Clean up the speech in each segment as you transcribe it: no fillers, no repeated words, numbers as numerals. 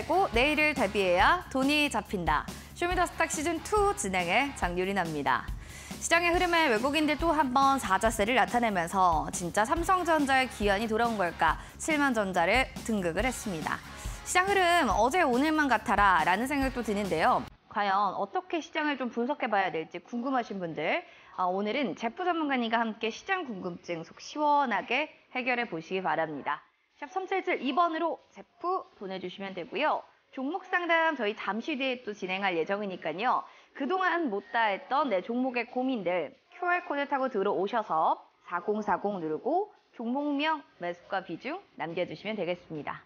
고 내일을 대비해야 돈이 잡힌다. 쇼미더스탁 시즌2 진행의 장유린아입니다. 시장의 흐름에 외국인들 또 한 번 사자세를 나타내면서 진짜 삼성전자의 기한이 돌아온 걸까 7만전자를 등극을 했습니다. 시장 흐름 어제 오늘만 같아라 라는 생각도 드는데요. 과연 어떻게 시장을 좀 분석해봐야 될지 궁금하신 분들 오늘은 제프 전문가님과 함께 시장 궁금증 속 시원하게 해결해 보시기 바랍니다. 샵 3772번으로 제프 보내주시면 되고요. 종목 상담 저희 잠시 뒤에 또 진행할 예정이니까요. 그동안 못다 했던 내 종목의 고민들 QR코드 타고 들어오셔서 4040 누르고 종목명, 매수가 비중 남겨주시면 되겠습니다.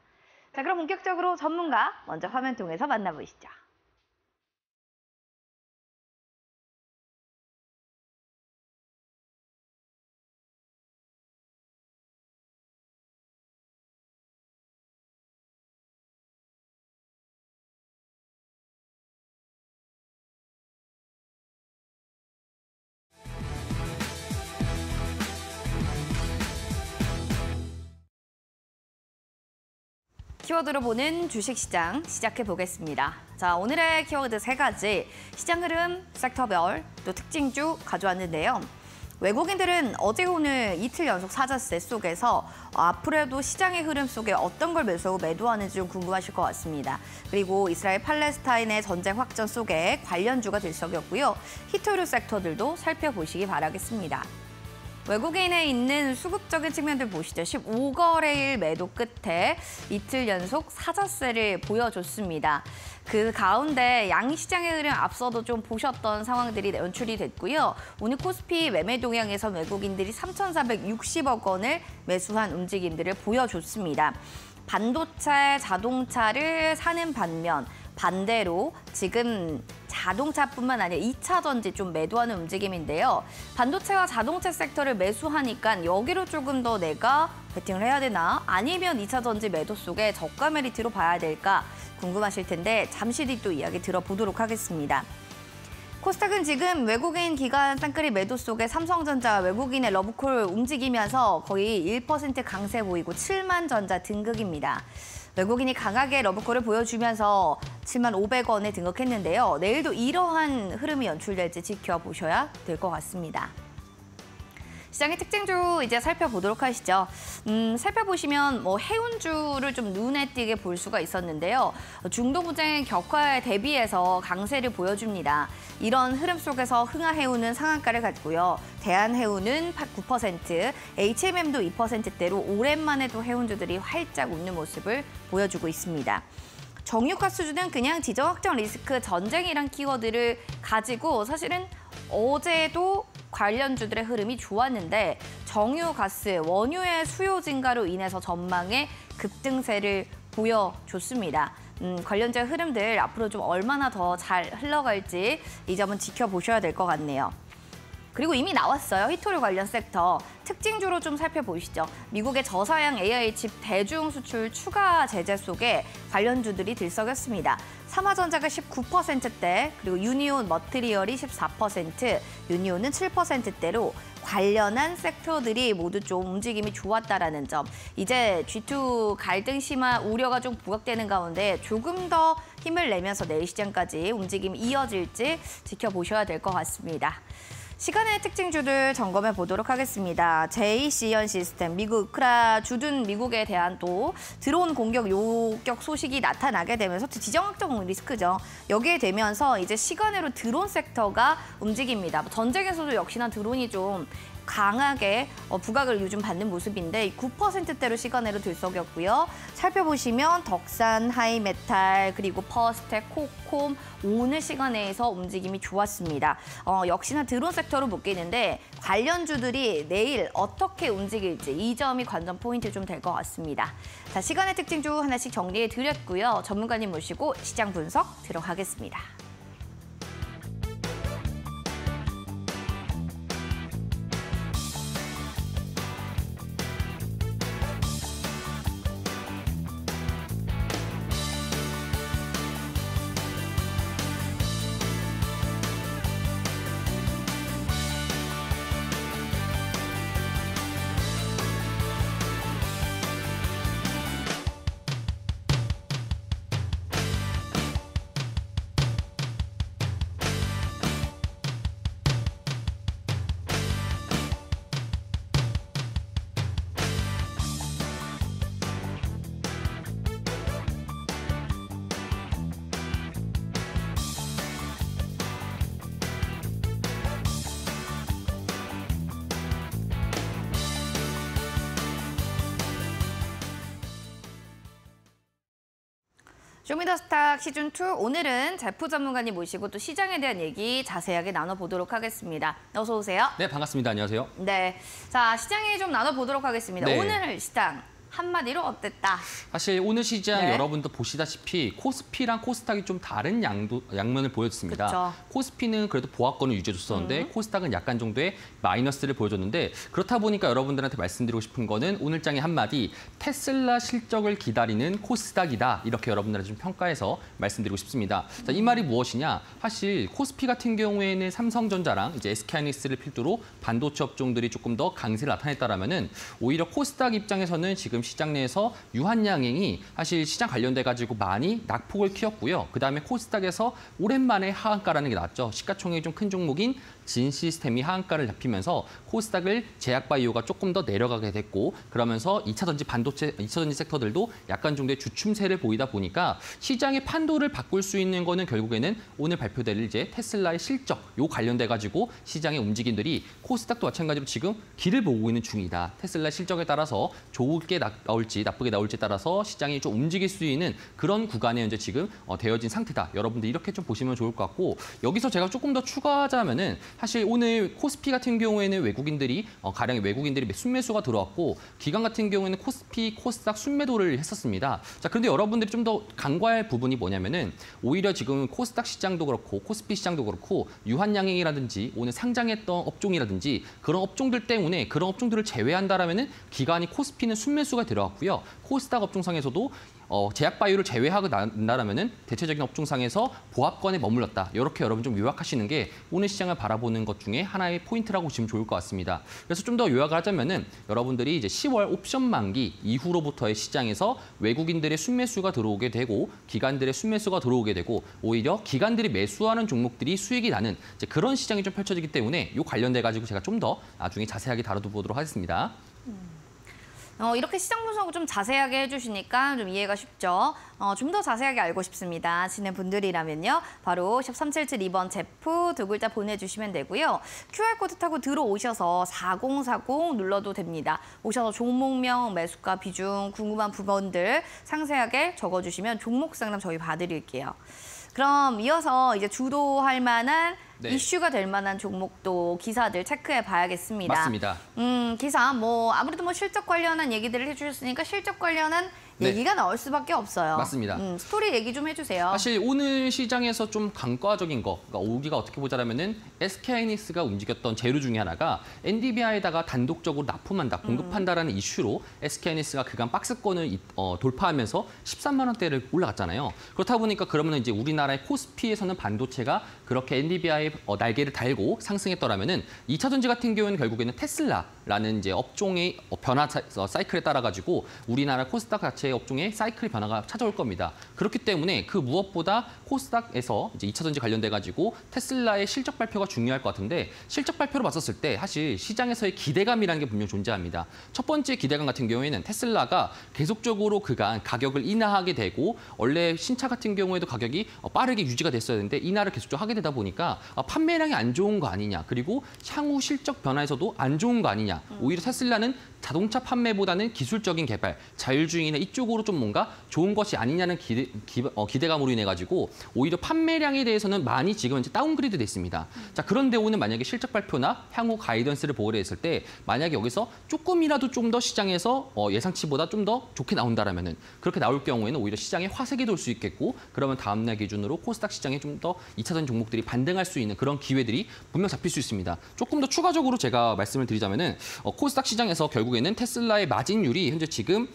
자, 그럼 본격적으로 전문가 먼저 화면 통해서 만나보시죠. 키워드로 보는 주식시장 시작해 보겠습니다. 자, 오늘의 키워드 3가지, 시장 흐름, 섹터별, 또 특징주 가져왔는데요. 외국인들은 어제 오늘 이틀 연속 사자세 속에서 앞으로도 시장의 흐름 속에 어떤 걸 매도하는지 좀 궁금하실 것 같습니다. 그리고 이스라엘 팔레스타인의 전쟁 확전 속에 관련주가 들썩였고요. 히토류 섹터들도 살펴보시기 바라겠습니다. 외국인에 있는 수급적인 측면들 보시죠. 15거래일 매도 끝에 이틀 연속 사자세를 보여줬습니다. 그 가운데 양시장의 흐름 앞서도 좀 보셨던 상황들이 연출이 됐고요. 오늘 코스피 매매 동향에서 외국인들이 3,460억 원을 매수한 움직임들을 보여줬습니다. 반도체, 자동차를 사는 반면 반대로 지금 자동차뿐만 아니라 2차 전지 좀 매도하는 움직임인데요. 반도체와 자동차 섹터를 매수하니까 여기로 조금 더 내가 베팅을 해야 되나? 아니면 2차 전지 매도 속에 저가 메리트로 봐야 될까? 궁금하실 텐데 잠시 뒤 또 이야기 들어보도록 하겠습니다. 코스닥은 지금 외국인 기관 쌍끌이 매도 속에 삼성전자 외국인의 러브콜 움직이면서 거의 1% 강세 보이고 7만전자 등극입니다. 외국인이 강하게 러브콜을 보여주면서 7만 500원에 등극했는데요. 내일도 이러한 흐름이 연출될지 지켜보셔야 될 것 같습니다. 시장의 특징주 이제 살펴보도록 하시죠. 살펴보시면 해운주를 좀 눈에 띄게 볼 수가 있었는데요. 중도부쟁 격화에 대비해서 강세를 보여줍니다. 이런 흐름 속에서 흥하해운은 상한가를 갖고요. 대한해운은 9%, HMM도 2%대로 오랜만에 또 해운주들이 활짝 웃는 모습을 보여주고 있습니다. 정유가스주는 그냥 지정학적 리스크 전쟁이란 키워드를 가지고 사실은 어제도 관련주들의 흐름이 좋았는데 정유가스, 원유의 수요 증가로 인해서 전망에 급등세를 보여줬습니다. 관련주의 흐름들 앞으로 좀 얼마나 더 잘 흘러갈지 이 점은 지켜보셔야 될 것 같네요. 그리고 이미 나왔어요. 히토류 관련 섹터. 특징주로 좀 살펴보시죠. 미국의 저사양 AI 칩 대중 수출 추가 제재 속에 관련주들이 들썩였습니다. 삼화전자가 19%대, 그리고 유니온 머티리얼이 14%, 유니온은 7%대로 관련한 섹터들이 모두 좀 움직임이 좋았다라는 점. 이제 G2 갈등 심화 우려가 좀 부각되는 가운데 조금 더 힘을 내면서 내일 시장까지 움직임이 이어질지 지켜보셔야 될 것 같습니다. 시간의 특징주들 점검해 보도록 하겠습니다. JC현 시스템, 미국 우크라 주둔 미국에 대한 또 드론 공격 요격 소식이 나타나게 되면서 지정학적 리스크죠. 여기에 되면서 이제 시간으로 드론 섹터가 움직입니다. 전쟁에서도 역시나 드론이 좀 강하게 부각을 요즘 받는 모습인데 9%대로 시간으로 들썩였고요. 살펴보시면 덕산, 하이메탈, 그리고 퍼스텍, 코콤 오늘 시간에서 움직임이 좋았습니다. 역시나 드론 섹터로 묶이는데 관련주들이 내일 어떻게 움직일지 이 점이 관전 포인트 좀 될 것 같습니다. 자, 시간의 특징주 하나씩 정리해 드렸고요. 전문가님 모시고 시장 분석 들어가겠습니다. 쇼미더스탁 시즌2 오늘은 제프 전문가님 모시고 또 시장에 대한 얘기 자세하게 나눠보도록 하겠습니다. 어서 오세요. 네, 반갑습니다. 안녕하세요. 네, 자 시장에 좀 나눠보도록 하겠습니다. 네. 오늘 시장 한마디로 어땠다? 사실 오늘 시장 네. 여러분도 보시다시피 코스피랑 코스닥이 좀 다른 양면을 보여줬습니다. 그쵸. 코스피는 그래도 보합권을 유지해줬었는데 코스닥은 약간 정도의 마이너스를 보여줬는데 그렇다 보니까 여러분들한테 말씀드리고 싶은 거는 오늘 장의 한마디 테슬라 실적을 기다리는 코스닥이다. 이렇게 여러분들한테 좀 평가해서 말씀드리고 싶습니다. 자, 이 말이 무엇이냐? 사실 코스피 같은 경우에는 삼성전자랑 이제 SK하이닉스를 필두로 반도체 업종들이 조금 더 강세를 나타냈다라면은 오히려 코스닥 입장에서는 지금 시장 내에서 유한양행이 사실 시장 관련돼 가지고 많이 낙폭을 키웠고요. 그다음에 코스닥에서 오랜만에 하한가라는 게 나왔죠. 시가총액이 좀 큰 종목인 진시스템이 하한가를 잡히면서 코스닥을 제약바이오가 조금 더 내려가게 됐고 그러면서 2차전지 반도체, 2차전지 섹터들도 약간 정도의 주춤세를 보이다 보니까 시장의 판도를 바꿀 수 있는 거는 결국에는 오늘 발표될 이제 테슬라의 실적 요 관련돼 가지고 시장의 움직임들이 코스닥도 마찬가지로 지금 길을 보고 있는 중이다. 테슬라 실적에 따라서 좋게 나올지 나쁘게 나올지에 따라서 시장이 좀 움직일 수 있는 그런 구간에 현재 지금 되어진 상태다. 여러분들 이렇게 좀 보시면 좋을 것 같고 여기서 제가 조금 더 추가하자면은 사실 오늘 코스피 같은 경우에는 외국인들이 가령 외국인들이 순매수가 들어왔고 기관 같은 경우에는 코스피, 코스닥 순매도를 했었습니다. 자, 그런데 여러분들이 좀 더 간과할 부분이 뭐냐면은 오히려 지금 코스닥 시장도 그렇고 코스피 시장도 그렇고 유한양행이라든지 오늘 상장했던 업종이라든지 그런 업종들 때문에 그런 업종들을 제외한다라면은 기관이 코스피는 순매수가 들어왔고요. 코스닥 업종상에서도 제약바이오를 제외하고 난다라면은 대체적인 업종상에서 보합권에 머물렀다. 이렇게 여러분 좀 요약하시는 게 오늘 시장을 바라보는 것 중에 하나의 포인트라고 보시면 좋을 것 같습니다. 그래서 좀 더 요약을 하자면은 여러분들이 이제 10월 옵션 만기 이후로부터의 시장에서 외국인들의 순매수가 들어오게 되고 기관들의 순매수가 들어오게 되고 오히려 기관들이 매수하는 종목들이 수익이 나는 이제 그런 시장이 좀 펼쳐지기 때문에 이 관련돼 가지고 제가 좀 더 나중에 자세하게 다뤄보도록 하겠습니다. 이렇게 시장 분석을 좀 자세하게 해주시니까 좀 이해가 쉽죠. 좀 더 자세하게 알고 싶습니다 하시는 분들이라면요. 바로 샵 3772번 제프 두 글자 보내주시면 되고요. QR코드 타고 들어오셔서 4040 눌러도 됩니다. 오셔서 종목명, 매수가, 비중, 궁금한 부분들 상세하게 적어주시면 종목 상담 저희 봐드릴게요. 그럼 이어서 이제 주도할 만한 네. 이슈가 될 만한 종목도 기사들 체크해 봐야겠습니다. 맞습니다. 기사 아무래도 실적 관련한 얘기들을 해주셨으니까 실적 관련한 네. 얘기가 나올 수밖에 없어요. 맞습니다. 스토리 얘기 좀 해주세요. 사실 오늘 시장에서 좀 간과적인 거, 그러니까 우리가 어떻게 보자면은 SK하이닉스가 움직였던 재료 중에 하나가 엔비디아에다가 단독적으로 납품한다, 공급한다라는 이슈로 SK하이닉스가 그간 박스권을 돌파하면서 13만 원대를 올라갔잖아요. 그렇다 보니까 그러면 이제 우리나라의 코스피에서는 반도체가 그렇게 엔비디아의 날개를 달고 상승했더라면은 2차전지 같은 경우는 결국에는 테슬라라는 이제 업종의 변화 사이클에 따라 가지고 우리나라 코스닥 자체의 업종의 사이클 변화가 찾아올 겁니다. 그렇기 때문에 그 무엇보다 코스닥에서 이제 2차전지 관련돼 가지고 테슬라의 실적 발표가 중요할 것 같은데 실적 발표로 봤었을 때 사실 시장에서의 기대감이라는 게 분명 존재합니다. 첫 번째 기대감 같은 경우에는 테슬라가 계속적으로 그간 가격을 인하하게 되고 원래 신차 같은 경우에도 가격이 빠르게 유지가 됐어야 되는데 인하를 계속적으로 하게 되다 보니까 판매량이 안 좋은 거 아니냐. 그리고 향후 실적 변화에서도 안 좋은 거 아니냐. 오히려 테슬라는 자동차 판매보다는 기술적인 개발, 자율주행이나 이쪽으로 좀 뭔가 좋은 것이 아니냐는 기대감으로 인해 가지고 오히려 판매량에 대해서는 많이 지금 이제 다운그레이드 됐습니다. 자, 그런데 오늘 만약에 실적 발표나 향후 가이던스를 보게 했을 때 만약에 여기서 조금이라도 좀 더 시장에서 예상치보다 좀 더 좋게 나온다라면은 그렇게 나올 경우에는 오히려 시장에 화색이 돌 수 있겠고 그러면 다음 날 기준으로 코스닥 시장에 좀 더 2차전 종목들이 반등할 수 있는 그런 기회들이 분명 잡힐 수 있습니다. 조금 더 추가적으로 제가 말씀을 드리자면은 코스닥 시장에서 결국에는 테슬라의 마진율이 현재 지금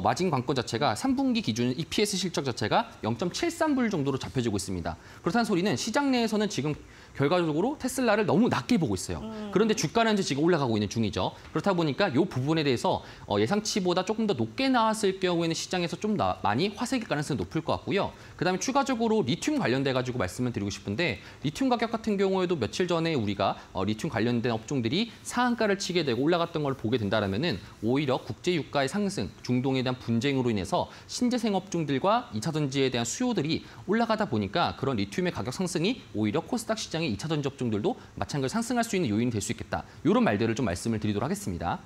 마진 관건 자체가 3분기 기준 EPS 실적 자체가 0.73불 정도로 잡혀지고 있습니다. 그렇다는 소리는 시장 내에서는 지금 결과적으로 테슬라를 너무 낮게 보고 있어요. 그런데 주가는 현재 지금 올라가고 있는 중이죠. 그렇다 보니까 이 부분에 대해서 예상치보다 조금 더 높게 나왔을 경우에는 시장에서 좀 많이 화색일 가능성이 높을 것 같고요. 그다음에 추가적으로 리튬 관련돼 가지고 말씀을 드리고 싶은데 리튬 가격 같은 경우에도 며칠 전에 우리가 리튬 관련된 업종들이 상한가를 치게 되고 올라갔던 걸 보게 된다면은 오히려 국제 유가의 상승, 중동에 대한 분쟁으로 인해서 신재생 업종들과 2차전지에 대한 수요들이 올라가다 보니까 그런 리튬의 가격 상승이 오히려 코스닥 시장의 2차전지 업종들도 마찬가지로 상승할 수 있는 요인이 될 수 있겠다. 이런 말들을 좀 말씀을 드리도록 하겠습니다.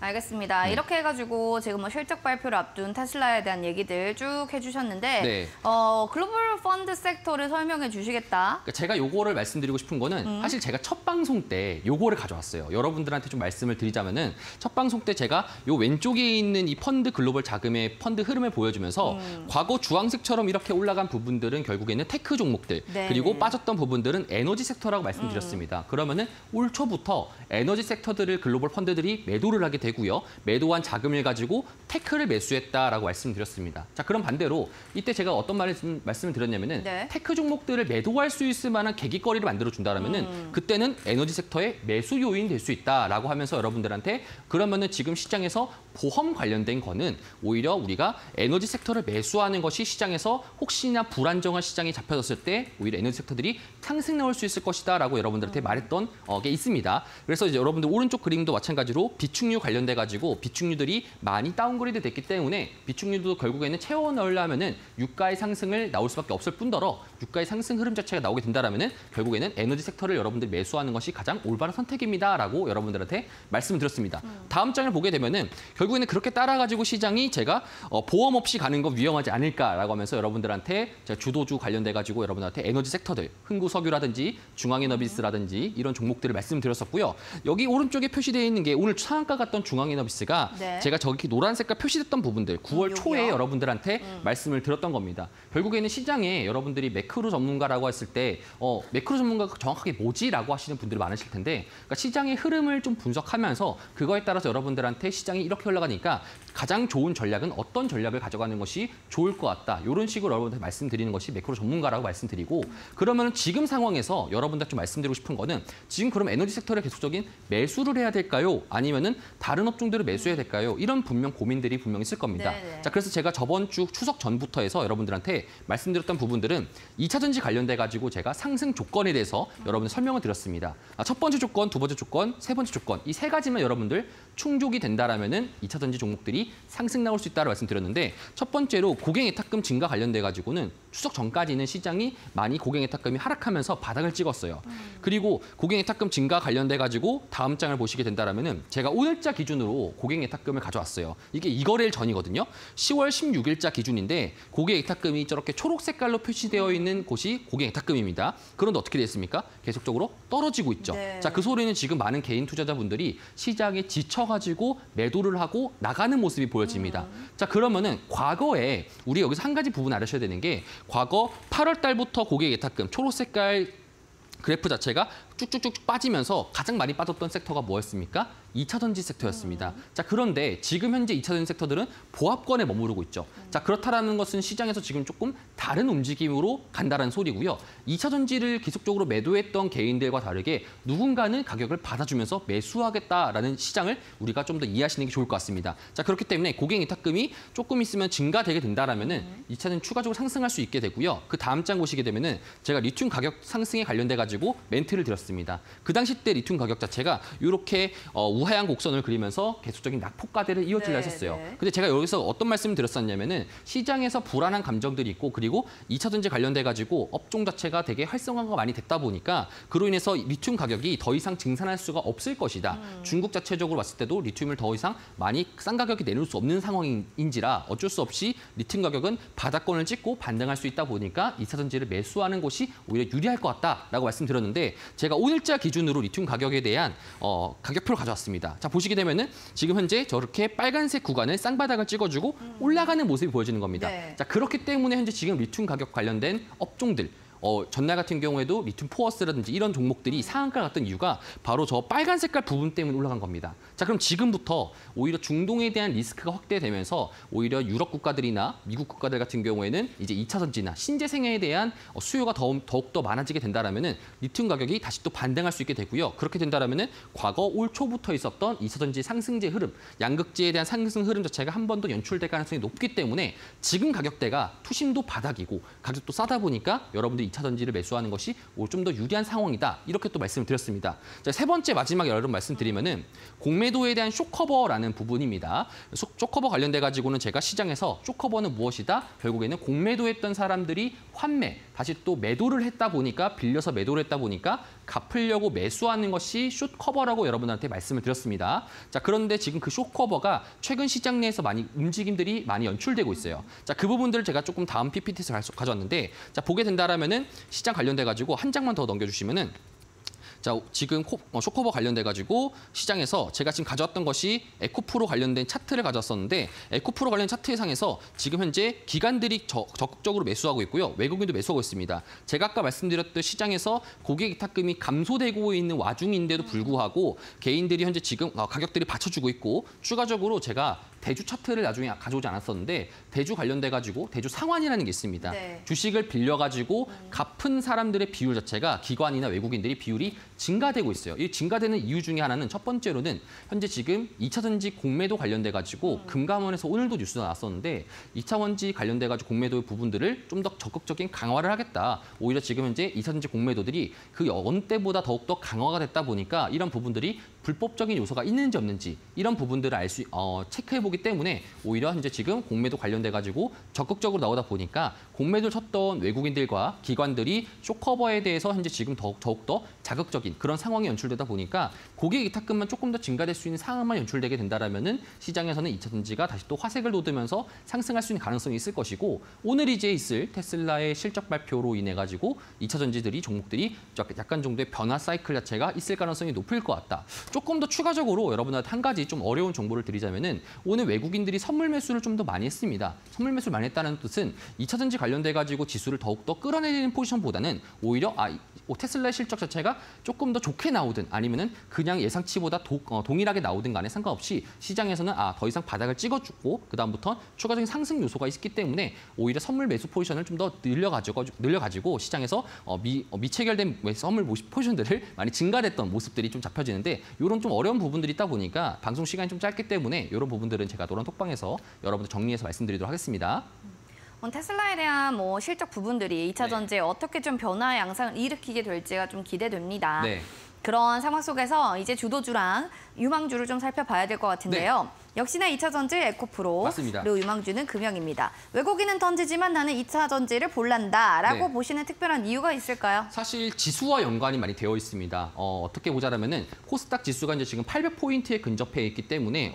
알겠습니다. 이렇게 해가지고 지금 뭐 실적 발표를 앞둔 테슬라에 대한 얘기들 쭉 해주셨는데 네. 글로벌 펀드 섹터를 설명해 주시겠다. 그러니까 제가 요거를 말씀드리고 싶은 거는 사실 제가 첫 방송 때 요거를 가져왔어요. 여러분들한테 좀 말씀을 드리자면은 첫 방송 때 제가 요 왼쪽에 있는 이 펀드 글로벌 자금의 펀드 흐름을 보여주면서 과거 주황색처럼 이렇게 올라간 부분들은 결국에는 테크 종목들 네, 그리고 네. 빠졌던 부분들은 에너지 섹터라고 말씀드렸습니다. 그러면은 올 초부터 에너지 섹터들을 글로벌 펀드들이 매도를 하게 되고요. 매도한 자금을 가지고 테크를 매수했다라고 말씀드렸습니다. 자, 그럼 반대로 이때 제가 어떤 말씀을 드렸냐면은 네. 테크 종목들을 매도할 수 있을 만한 계기거리를 만들어 준다라면은 그때는 에너지 섹터의 매수 요인 될 수 있다라고 하면서 여러분들한테 그러면은 지금 시장에서 보험 관련된 거는 오히려 우리가 에너지 섹터를 매수하는 것이 시장에서 혹시나 불안정한 시장이 잡혀졌을 때 오히려 에너지 섹터들이 상승 나올 수 있을 것이다라고 여러분들한테 말했던 게 있습니다. 그래서 이제 여러분들 오른쪽 그림도 마찬가지로 비축류 관련돼 가지고 비축류들이 많이 다운그레이드 됐기 때문에 비축류도 결국에는 채워 넣으려면은 유가의 상승을 나올 수밖에 없을 뿐더러 유가의 상승 흐름 자체가 나오게 된다라면은 결국에는 에너지 섹터를 여러분들 매수하는 것이 가장 올바른 선택입니다라고 여러분들한테 말씀을 드렸습니다. 다음 장을 보게 되면은 결국에는 그렇게 따라가지고 시장이 제가 보험 없이 가는 건 위험하지 않을까라고 하면서 여러분들한테 제가 주도주 관련돼 가지고 여러분들한테 에너지 섹터들 흥구석유라든지 중앙에너비스라든지 이런 종목들을 말씀드렸었고요. 여기 오른쪽에 표시되어 있는 게 오늘 상한가 갔던 중앙에너비스가 네. 제가 저기 노란 색깔 표시됐던 부분들 9월 여기요? 초에 여러분들한테 말씀을 드렸던 겁니다. 결국에는 시장에 여러분들이 매크로 전문가라고 했을 때 매크로 전문가가 정확하게 뭐지라고 하시는 분들이 많으실 텐데 그러니까 시장의 흐름을 좀 분석하면서 그거에 따라서 여러분들한테 시장이 이렇게 흘러가니까 가장 좋은 전략은 어떤 전략을 가져가는 것이 좋을 것 같다. 이런 식으로 여러분들 말씀드리는 것이 매크로 전문가라고 말씀드리고 그러면 지금 상황에서 여러분들 좀 말씀드리고 싶은 거는 지금 그럼 에너지 섹터를 계속적인 매수를 해야 될까요? 아니면은 다른 업종들을 매수해야 될까요? 이런 분명 고민들이 분명히 있을 겁니다. 네네. 자, 그래서 제가 저번 주 추석 전부터 해서 여러분들한테 말씀드렸던 부분들은 2차 전지 관련돼 가지고 제가 상승 조건에 대해서 여러분들 설명을 드렸습니다. 첫 번째 조건, 두 번째 조건, 세 번째 조건 이 세 가지만 여러분들 충족이 된다라면은 2차 전지 종목들이 상승 나올 수 있다고 말씀드렸는데 첫 번째로 고객예탁금 증가 관련돼 가지고는 추석 전까지는 시장이 많이 고객예탁금이 하락하면서 바닥을 찍었어요. 그리고 고객예탁금 증가 관련돼 가지고 다음 장을 보시게 된다라면은 제가 오늘자 기준으로 고객예탁금을 가져왔어요. 이게 이거래일 전이거든요. 10월 16일자 기준인데 고객예탁금이 저렇게 초록 색깔로 표시되어 있는 곳이 고객예탁금입니다. 그런데 어떻게 됐습니까? 계속적으로 떨어지고 있죠. 네. 자, 그 소리는 지금 많은 개인 투자자분들이 시장에 지쳐가지고 매도를 하고 나가는 모습이 보여집니다. 자, 그러면은 과거에 우리 여기서 한 가지 부분 알으셔야 되는 게 과거 8월 달부터 고객예탁금 초록 색깔 그래프 자체가 쭉쭉쭉 빠지면서 가장 많이 빠졌던 섹터가 뭐였습니까? 2차 전지 섹터였습니다. 자, 그런데 지금 현재 2차 전지 섹터들은 보합권에 머무르고 있죠. 자, 그렇다라는 것은 시장에서 지금 조금 다른 움직임으로 간다는 소리고요. 2차 전지를 계속적으로 매도했던 개인들과 다르게 누군가는 가격을 받아주면서 매수하겠다라는 시장을 우리가 좀 더 이해하시는 게 좋을 것 같습니다. 자, 그렇기 때문에 고객예탁금이 조금 있으면 증가되게 된다라면은 2차는 추가적으로 상승할 수 있게 되고요. 그 다음 장 보시게 되면은 제가 리튬 가격 상승에 관련돼 가지고 멘트를 드렸습니다. 그 당시 때 리튬 가격 자체가 이렇게 우하향 곡선을 그리면서 계속적인 낙폭과대를 이어지려 네, 했었어요. 네. 근데 제가 여기서 어떤 말씀을 드렸었냐면은 시장에서 불안한 감정들이 있고 그리고 2차 전지 관련돼 가지고 업종 자체가 되게 활성화가 많이 됐다 보니까 그로 인해서 리튬 가격이 더 이상 증산할 수가 없을 것이다. 중국 자체적으로 봤을 때도 리튬을 더 이상 많이 싼 가격에 내놓을 수 없는 상황인지라 어쩔 수 없이 리튬 가격은 바닥권을 찍고 반등할 수 있다 보니까 2차 전지를 매수하는 것이 오히려 유리할 것 같다라고 말씀드렸는데 제가 오늘자 기준으로 리튬 가격에 대한 가격표를 가져왔습니다. 자, 보시게 되면은 지금 현재 저렇게 빨간색 구간을 쌍바닥을 찍어주고 올라가는 모습이 보여지는 겁니다. 네. 자, 그렇기 때문에 현재 지금 리튬 가격 관련된 업종들 전날 같은 경우에도 리튬 포어스라든지 이런 종목들이 상한가를 갔던 이유가 바로 저 빨간 색깔 부분 때문에 올라간 겁니다. 자, 그럼 지금부터 오히려 중동에 대한 리스크가 확대되면서 오히려 유럽 국가들이나 미국 국가들 같은 경우에는 이제 2차 전지나 신재생에 대한 수요가 더욱더 많아지게 된다라면은 리튬 가격이 다시 또 반등할 수 있게 되고요. 그렇게 된다라면은 과거 올 초부터 있었던 2차 전지 상승제 흐름, 양극재에 대한 상승 흐름 자체가 한 번 더 연출될 가능성이 높기 때문에 지금 가격대가 투심도 바닥이고 가격도 싸다 보니까 여러분들이 2차 전지를 매수하는 것이 좀 더 유리한 상황이다. 이렇게 또 말씀을 드렸습니다. 자, 세 번째 마지막에 여러분 말씀드리면은 공매도에 대한 쇼커버라는 부분입니다. 쇼커버 관련돼 가지고는 제가 시장에서 쇼커버는 무엇이다? 결국에는 공매도했던 사람들이 환매, 다시 또 매도를 했다 보니까 빌려서 매도를 했다 보니까 갚으려고 매수하는 것이 숏 커버라고 여러분한테 말씀을 드렸습니다. 자, 그런데 지금 그 숏 커버가 최근 시장 내에서 많이 움직임들이 많이 연출되고 있어요. 자, 그 부분들을 제가 조금 다음 PPT에서 가져왔는데 자, 보게 된다라면은 시장 관련돼 가지고 한 장만 더 넘겨주시면은. 자, 지금 숏커버 관련돼가지고 시장에서 제가 지금 가져왔던 것이 에코프로 관련된 차트를 가져왔었는데 에코프로 관련 차트 상에서 지금 현재 기관들이 적극적으로 매수하고 있고요. 외국인도 매수하고 있습니다. 제가 아까 말씀드렸듯 시장에서 고객 위탁금이 감소되고 있는 와중인데도 불구하고 개인들이 현재 지금 가격들이 받쳐주고 있고 추가적으로 제가 대주 차트를 나중에 가져오지 않았었는데 대주 관련돼가지고 대주 상환이라는 게 있습니다. 네. 주식을 빌려가지고 갚은 사람들의 비율 자체가 기관이나 외국인들이 비율이 증가되고 있어요. 이 증가되는 이유 중에 하나는 첫 번째로는 현재 지금 2차 전지 공매도 관련돼가지고 금감원에서 오늘도 뉴스가 나왔었는데 2차 전지 관련돼가지고 공매도 부분들을 좀 더 적극적인 강화를 하겠다. 오히려 지금 현재 2차 전지 공매도들이 그 어느 때보다 더욱더 강화가 됐다 보니까 이런 부분들이 불법적인 요소가 있는지 없는지 이런 부분들을 체크해보기 때문에 오히려 현재 지금 공매도 관련돼가지고 적극적으로 나오다 보니까 공매도를 쳤던 외국인들과 기관들이 숏커버에 대해서 현재 지금 더욱더 자극적인 그런 상황이 연출되다 보니까 고객 위탁금만 조금 더 증가될 수 있는 상황만 연출되게 된다라면은 시장에서는 2차 전지가 다시 또 화색을 돋으면서 상승할 수 있는 가능성이 있을 것이고 오늘 이제 있을 테슬라의 실적 발표로 인해 가지고 2차 전지들이 종목들이 약간 정도의 변화 사이클 자체가 있을 가능성이 높을 것 같다. 조금 더 추가적으로 여러분한테 한 가지 좀 어려운 정보를 드리자면은 오늘 외국인들이 선물 매수를 좀 더 많이 했습니다. 선물 매수를 많이 했다는 뜻은 2차 전지 관련돼 가지고 지수를 더욱더 끌어내리는 포지션보다는 오히려 테슬라의 실적 자체가 조금 더 좋게 나오든 아니면은 그냥 예상치보다 동일하게 나오든 간에 상관없이 시장에서는 더 이상 바닥을 찍어주고 그다음부터 추가적인 상승 요소가 있기 때문에 오히려 선물 매수 포지션을 좀 더 늘려가지고 시장에서 미체결된 선물 포지션들을 많이 증가됐던 모습들이 좀 잡혀지는데 이런 좀 어려운 부분들이 있다 보니까 방송 시간이 좀 짧기 때문에 이런 부분들은 제가 노란 톡방에서 여러분들 정리해서 말씀드리도록 하겠습니다. 테슬라에 대한 실적 부분들이 2차 전지에 어떻게 좀 변화의 양상을 일으키게 될지가 좀 기대됩니다. 네. 그런 상황 속에서 이제 주도주랑 유망주를 좀 살펴봐야 될 것 같은데요. 네. 역시나 2차 전지 에코프로, 맞습니다. 그리고 유망주는 금형입니다. 외국인은 던지지만 나는 2차 전지를 볼란다라고 네. 보시는 특별한 이유가 있을까요? 사실 지수와 연관이 많이 되어 있습니다. 어떻게 보자면은 코스닥 지수가 이제 지금 800포인트에 근접해 있기 때문에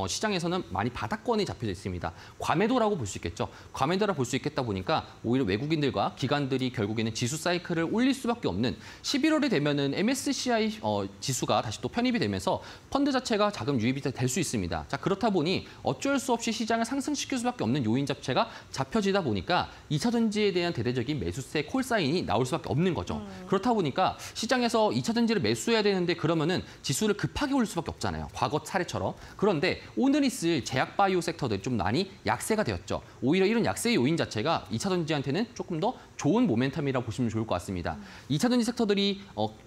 시장에서는 많이 바닥권이 잡혀져 있습니다. 과매도라고 볼 수 있겠죠. 과매도라 볼 수 있겠다 보니까 오히려 외국인들과 기관들이 결국에는 지수 사이클을 올릴 수밖에 없는 11월이 되면은 MSCI 지수가 다시 또 편입이 되면서 펀드 자체가 자금 유입이 될 수 있습니다. 자, 그렇다 보니 어쩔 수 없이 시장을 상승시킬 수밖에 없는 요인 자체가 잡혀지다 보니까 2차 전지에 대한 대대적인 매수세 콜사인이 나올 수밖에 없는 거죠. 그렇다 보니까 시장에서 2차 전지를 매수해야 되는데 그러면은 지수를 급하게 올릴 수밖에 없잖아요. 과거 사례처럼. 그런데 오늘 있을 제약 바이오 섹터들이 좀 많이 약세가 되었죠. 오히려 이런 약세의 요인 자체가 2차 전지한테는 조금 더 좋은 모멘텀이라고 보시면 좋을 것 같습니다. 2차 전지 섹터들이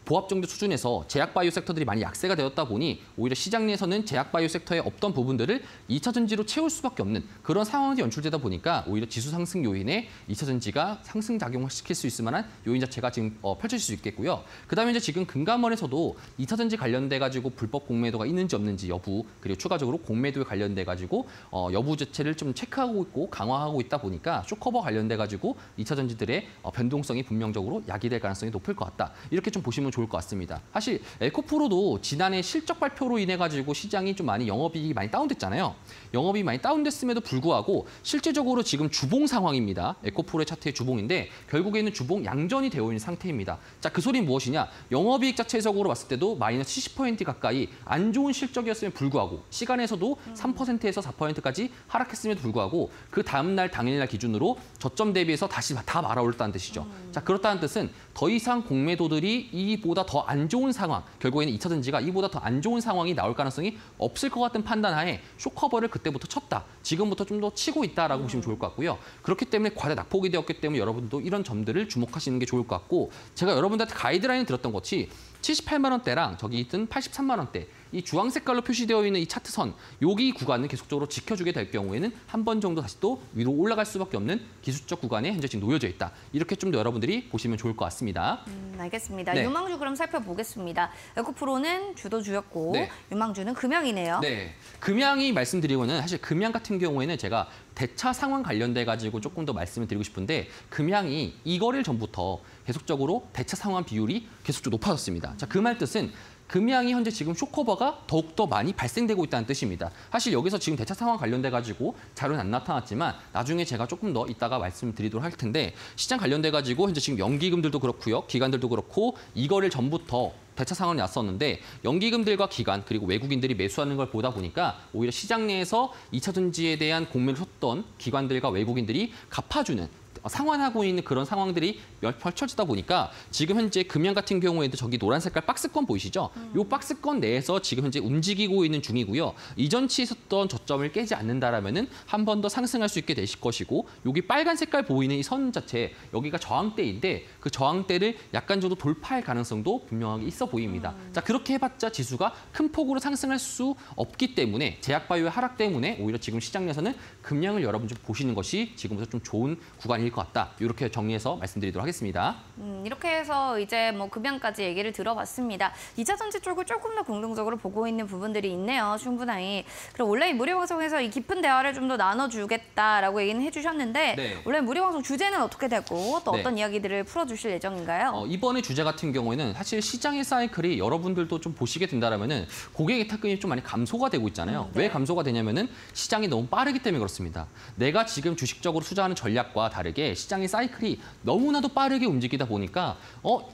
보합 정도 수준에서 제약 바이오 섹터들이 많이 약세가 되었다 보니 오히려 시장 내에서는 제약 바이오 섹터에 없던 부분들을 2차 전지로 채울 수밖에 없는 그런 상황이 연출되다 보니까 오히려 지수 상승 요인에 2차 전지가 상승 작용을 시킬 수 있을 만한 요인 자체가 지금 펼쳐질 수 있겠고요. 그다음에 이제 지금 금감원에서도 2차 전지 관련돼 가지고 불법 공매도가 있는지 없는지 여부 그리고 추가적으로 공매도에 관련돼 가지고 여부 자체를 좀 체크하고 있고 강화하고 있다 보니까 숏커버 관련돼 가지고 2차 전지들의 변동성이 분명적으로 야기될 가능성이 높을 것 같다. 이렇게 좀 보시면 좋을 것 같습니다. 사실 에코프로도 지난해 실적 발표로 인해 가지고 시장이 좀 많이 영업이익이 많이 다운됐잖아요. 영업이 많이 다운됐음에도 불구하고 실질적으로 지금 주봉 상황입니다. 에코프로의 차트의 주봉인데 결국에는 주봉 양전이 되어 있는 상태입니다. 자, 그 소리는 무엇이냐? 영업이익 자체적으로 봤을 때도 마이너스 70% 가까이 안 좋은 실적이었음에 불구하고 시간에서도 3%에서 4%까지 하락했음에도 불구하고 그 다음 날 당일날 기준으로 저점 대비해서 다시 다 말아올랐다는 뜻이죠. 자, 그렇다는 뜻은 더 이상 공매도들이 이보다 더 안 좋은 상황, 결국에는 2차 전지가 이보다 더 안 좋은 상황이 나올 가능성이 없을 것 같은 판단하에 숏커버를 그때부터 쳤다. 지금부터 좀 더 치고 있다라고 보시면 좋을 것 같고요. 그렇기 때문에 과대 낙폭이 되었기 때문에 여러분도 이런 점들을 주목하시는 게 좋을 것 같고 제가 여러분들한테 가이드라인을 드렸던 것이 78만 원대랑 저기 있던 83만 원대 이 주황 색깔로 표시되어 있는 이 차트선, 여기 구간은 계속적으로 지켜주게 될 경우에는 한 번 정도 다시 또 위로 올라갈 수밖에 없는 기술적 구간에 현재 지금 놓여져 있다. 이렇게 좀 더 여러분들이 보시면 좋을 것 같습니다. 알겠습니다. 네. 유망주 그럼 살펴보겠습니다. 에코프로는 주도주였고 네. 유망주는 금양이네요. 네, 금양이 말씀드리고는 사실 금양 같은 경우에는 제가 대차 상황 관련돼 가지고 조금 더 말씀을 드리고 싶은데 금양이 이거래일 전부터 계속적으로 대차 상환 비율이 계속적으로 높아졌습니다. 자, 그 말 뜻은 금양이 현재 지금 쇼커버가 더욱더 많이 발생되고 있다는 뜻입니다. 사실 여기서 지금 대차 상황 관련돼 가지고 자료는 안 나타났지만 나중에 제가 조금 더 이따가 말씀드리도록 할 텐데 시장 관련돼 가지고 현재 지금 연기금들도 그렇고요. 기관들도 그렇고 이거래일 전부터 대차 상황이 났었는데 연기금들과 기관 그리고 외국인들이 매수하는 걸 보다 보니까 오히려 시장 내에서 2차 전지에 대한 공매를 섰던 기관들과 외국인들이 갚아주는 상환하고 있는 그런 상황들이 펼쳐지다 보니까 지금 현재 금양 같은 경우에도 저기 노란 색깔 박스권 보이시죠? 이 박스권 내에서 지금 현재 움직이고 있는 중이고요. 이전치에 있었던 저점을 깨지 않는다라면은 한 번 더 상승할 수 있게 되실 것이고 여기 빨간 색깔 보이는 이 선 자체 여기가 저항대인데 그 저항대를 약간 정도 돌파할 가능성도 분명하게 있어 보입니다. 자, 그렇게 해봤자 지수가 큰 폭으로 상승할 수 없기 때문에 제약바이오의 하락 때문에 오히려 지금 시장 내에서는 금양을 여러분 좀 보시는 것이 지금부터 좀 좋은 구간일 것 같다. 이렇게 정리해서 말씀드리도록 하겠습니다. 이렇게 해서 이제 뭐 금양까지 얘기를 들어봤습니다. 2차 전지 쪽을 조금 더 긍정적으로 보고 있는 부분들이 있네요. 충분히. 그럼 온라인 무료 방송에서 이 깊은 대화를 좀 더 나눠주겠다라고 얘기는 해주셨는데 네. 온라인 무료 방송 주제는 어떻게 되고 또 네. 어떤 이야기들을 풀어주실 예정인가요? 이번에 주제 같은 경우에는 사실 시장의 사이클이 여러분들도 좀 보시게 된다라면은 고객의 탁금이 좀 많이 감소가 되고 있잖아요. 네. 왜 감소가 되냐면은 시장이 너무 빠르기 때문에 그렇습니다. 내가 지금 주식적으로 투자하는 전략과 다르게 시장의 사이클이 너무나도 빠르게 움직이다 보니까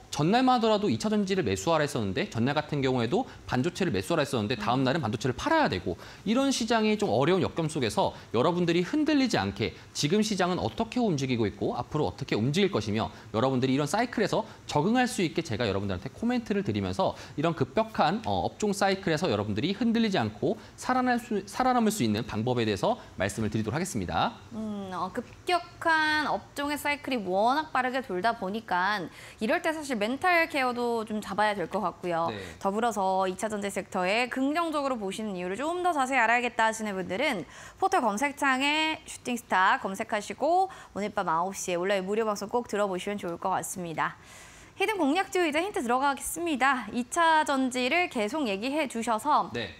전날만 하더라도 2차 전지를 매수하라 했었는데 전날 같은 경우에도 반도체를 매수하라 했었는데 다음 날은 반도체를 팔아야 되고 이런 시장이 좀 어려운 역경 속에서 여러분들이 흔들리지 않게 지금 시장은 어떻게 움직이고 있고 앞으로 어떻게 움직일 것이며 여러분들이 이런 사이클에서 적응할 수 있게 제가 여러분들한테 코멘트를 드리면서 이런 급격한 업종 사이클에서 여러분들이 흔들리지 않고 살아남을 수 있는 방법에 대해서 말씀을 드리도록 하겠습니다. 급격한 업종의 사이클이 워낙 빠르게 돌다 보니까 이럴 때 사실 멘탈 케어도 좀 잡아야 될 것 같고요. 네. 더불어서 2차 전지 섹터에 긍정적으로 보시는 이유를 좀 더 자세히 알아야겠다 하시는 분들은 포털 검색창에 슈팅스타 검색하시고 오늘 밤 9시에 온라인 무료 방송 꼭 들어보시면 좋을 것 같습니다. 히든 공략주 이제 힌트 들어가겠습니다. 2차 전지를 계속 얘기해 주셔서 네.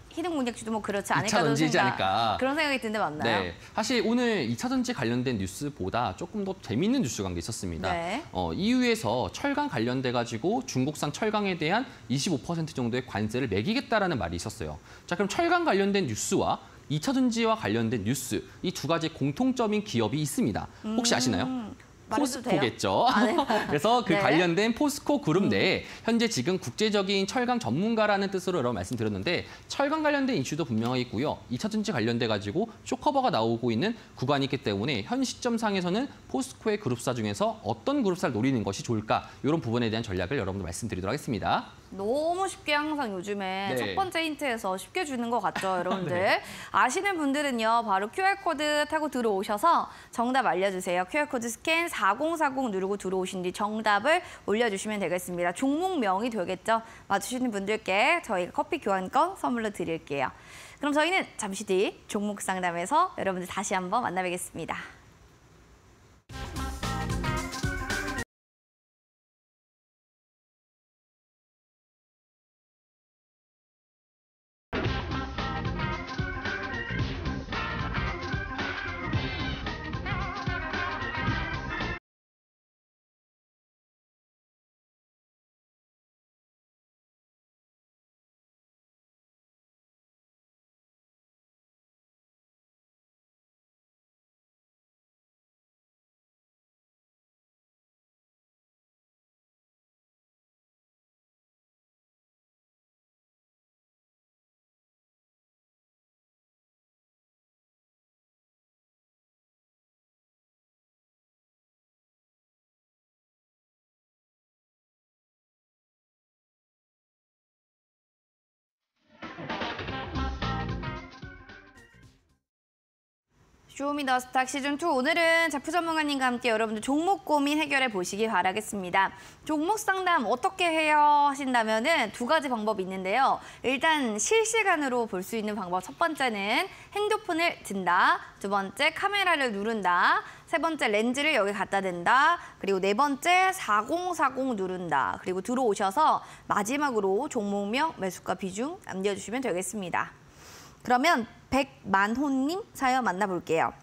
히든 공략주도 뭐 그렇지 2차 않을까도 전지이지 않을까. 그런 생각이 드는데 맞나요? 네, 사실 오늘 2차 전지 관련된 뉴스보다 조금 더 재미있는 뉴스가 한 게 있었습니다. 네. EU에서 철강 관련돼 가지고 중국산 철강에 대한 25% 정도의 관세를 매기겠다라는 말이 있었어요. 자, 그럼 철강 관련된 뉴스와 2차 전지와 관련된 뉴스 이 두 가지 공통점인 기업이 있습니다. 혹시 아시나요? 말해도 돼요? 포스코겠죠. 아, 네. 그래서 그 네. 관련된 포스코 그룹 내에 현재 지금 국제적인 철강 전문가라는 뜻으로 여러 말씀드렸는데 철강 관련된 이슈도 분명히 있고요. 2차 전지 관련돼 가지고 쇼커버가 나오고 있는 구간이 있기 때문에 현 시점상에서는 포스코의 그룹사 중에서 어떤 그룹사를 노리는 것이 좋을까 이런 부분에 대한 전략을 여러분들 말씀드리도록 하겠습니다. 너무 쉽게 항상 요즘에 네. 첫 번째 힌트에서 쉽게 주는 것 같죠, 여러분들. 네. 아시는 분들은요, 바로 QR코드 타고 들어오셔서 정답 알려주세요. QR코드 스캔 4040 누르고 들어오신 뒤 정답을 올려주시면 되겠습니다. 종목명이 되겠죠? 맞추시는 분들께 저희가 커피 교환권 선물로 드릴게요. 그럼 저희는 잠시 뒤 종목 상담에서 여러분들 다시 한번 만나뵙겠습니다. 쇼미더스탁 시즌2 오늘은 제프 전문가님과 함께 여러분들 종목 고민 해결해 보시기 바라겠습니다. 종목 상담 어떻게 해요 하신다면은 두 가지 방법이 있는데요. 일단 실시간으로 볼 수 있는 방법 첫 번째는 핸드폰을 든다. 두 번째 카메라를 누른다. 세 번째 렌즈를 여기 갖다 댄다. 그리고 네 번째 4040 누른다. 그리고 들어오셔서 마지막으로 종목명, 매수가 비중 남겨주시면 되겠습니다. 그러면 백만호님 사연 만나볼게요.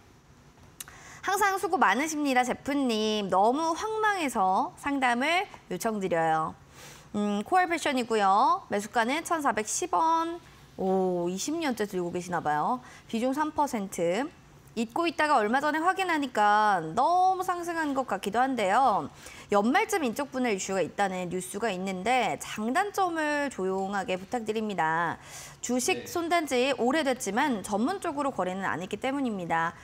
항상 수고 많으십니다, 제프님. 너무 황망해서 상담을 요청드려요. 코알 패션이고요. 매수가는 1,410원. 오, 20년째 들고 계시나 봐요. 비중 3%. 잊고 있다가 얼마 전에 확인하니까 너무 상승한 것 같기도 한데요. 연말쯤 인적 분할 이슈가 있다는 뉴스가 있는데 장단점을 조용하게 부탁드립니다. 주식 손댄 지 오래됐지만 전문적으로 거래는 안 했기 때문입니다.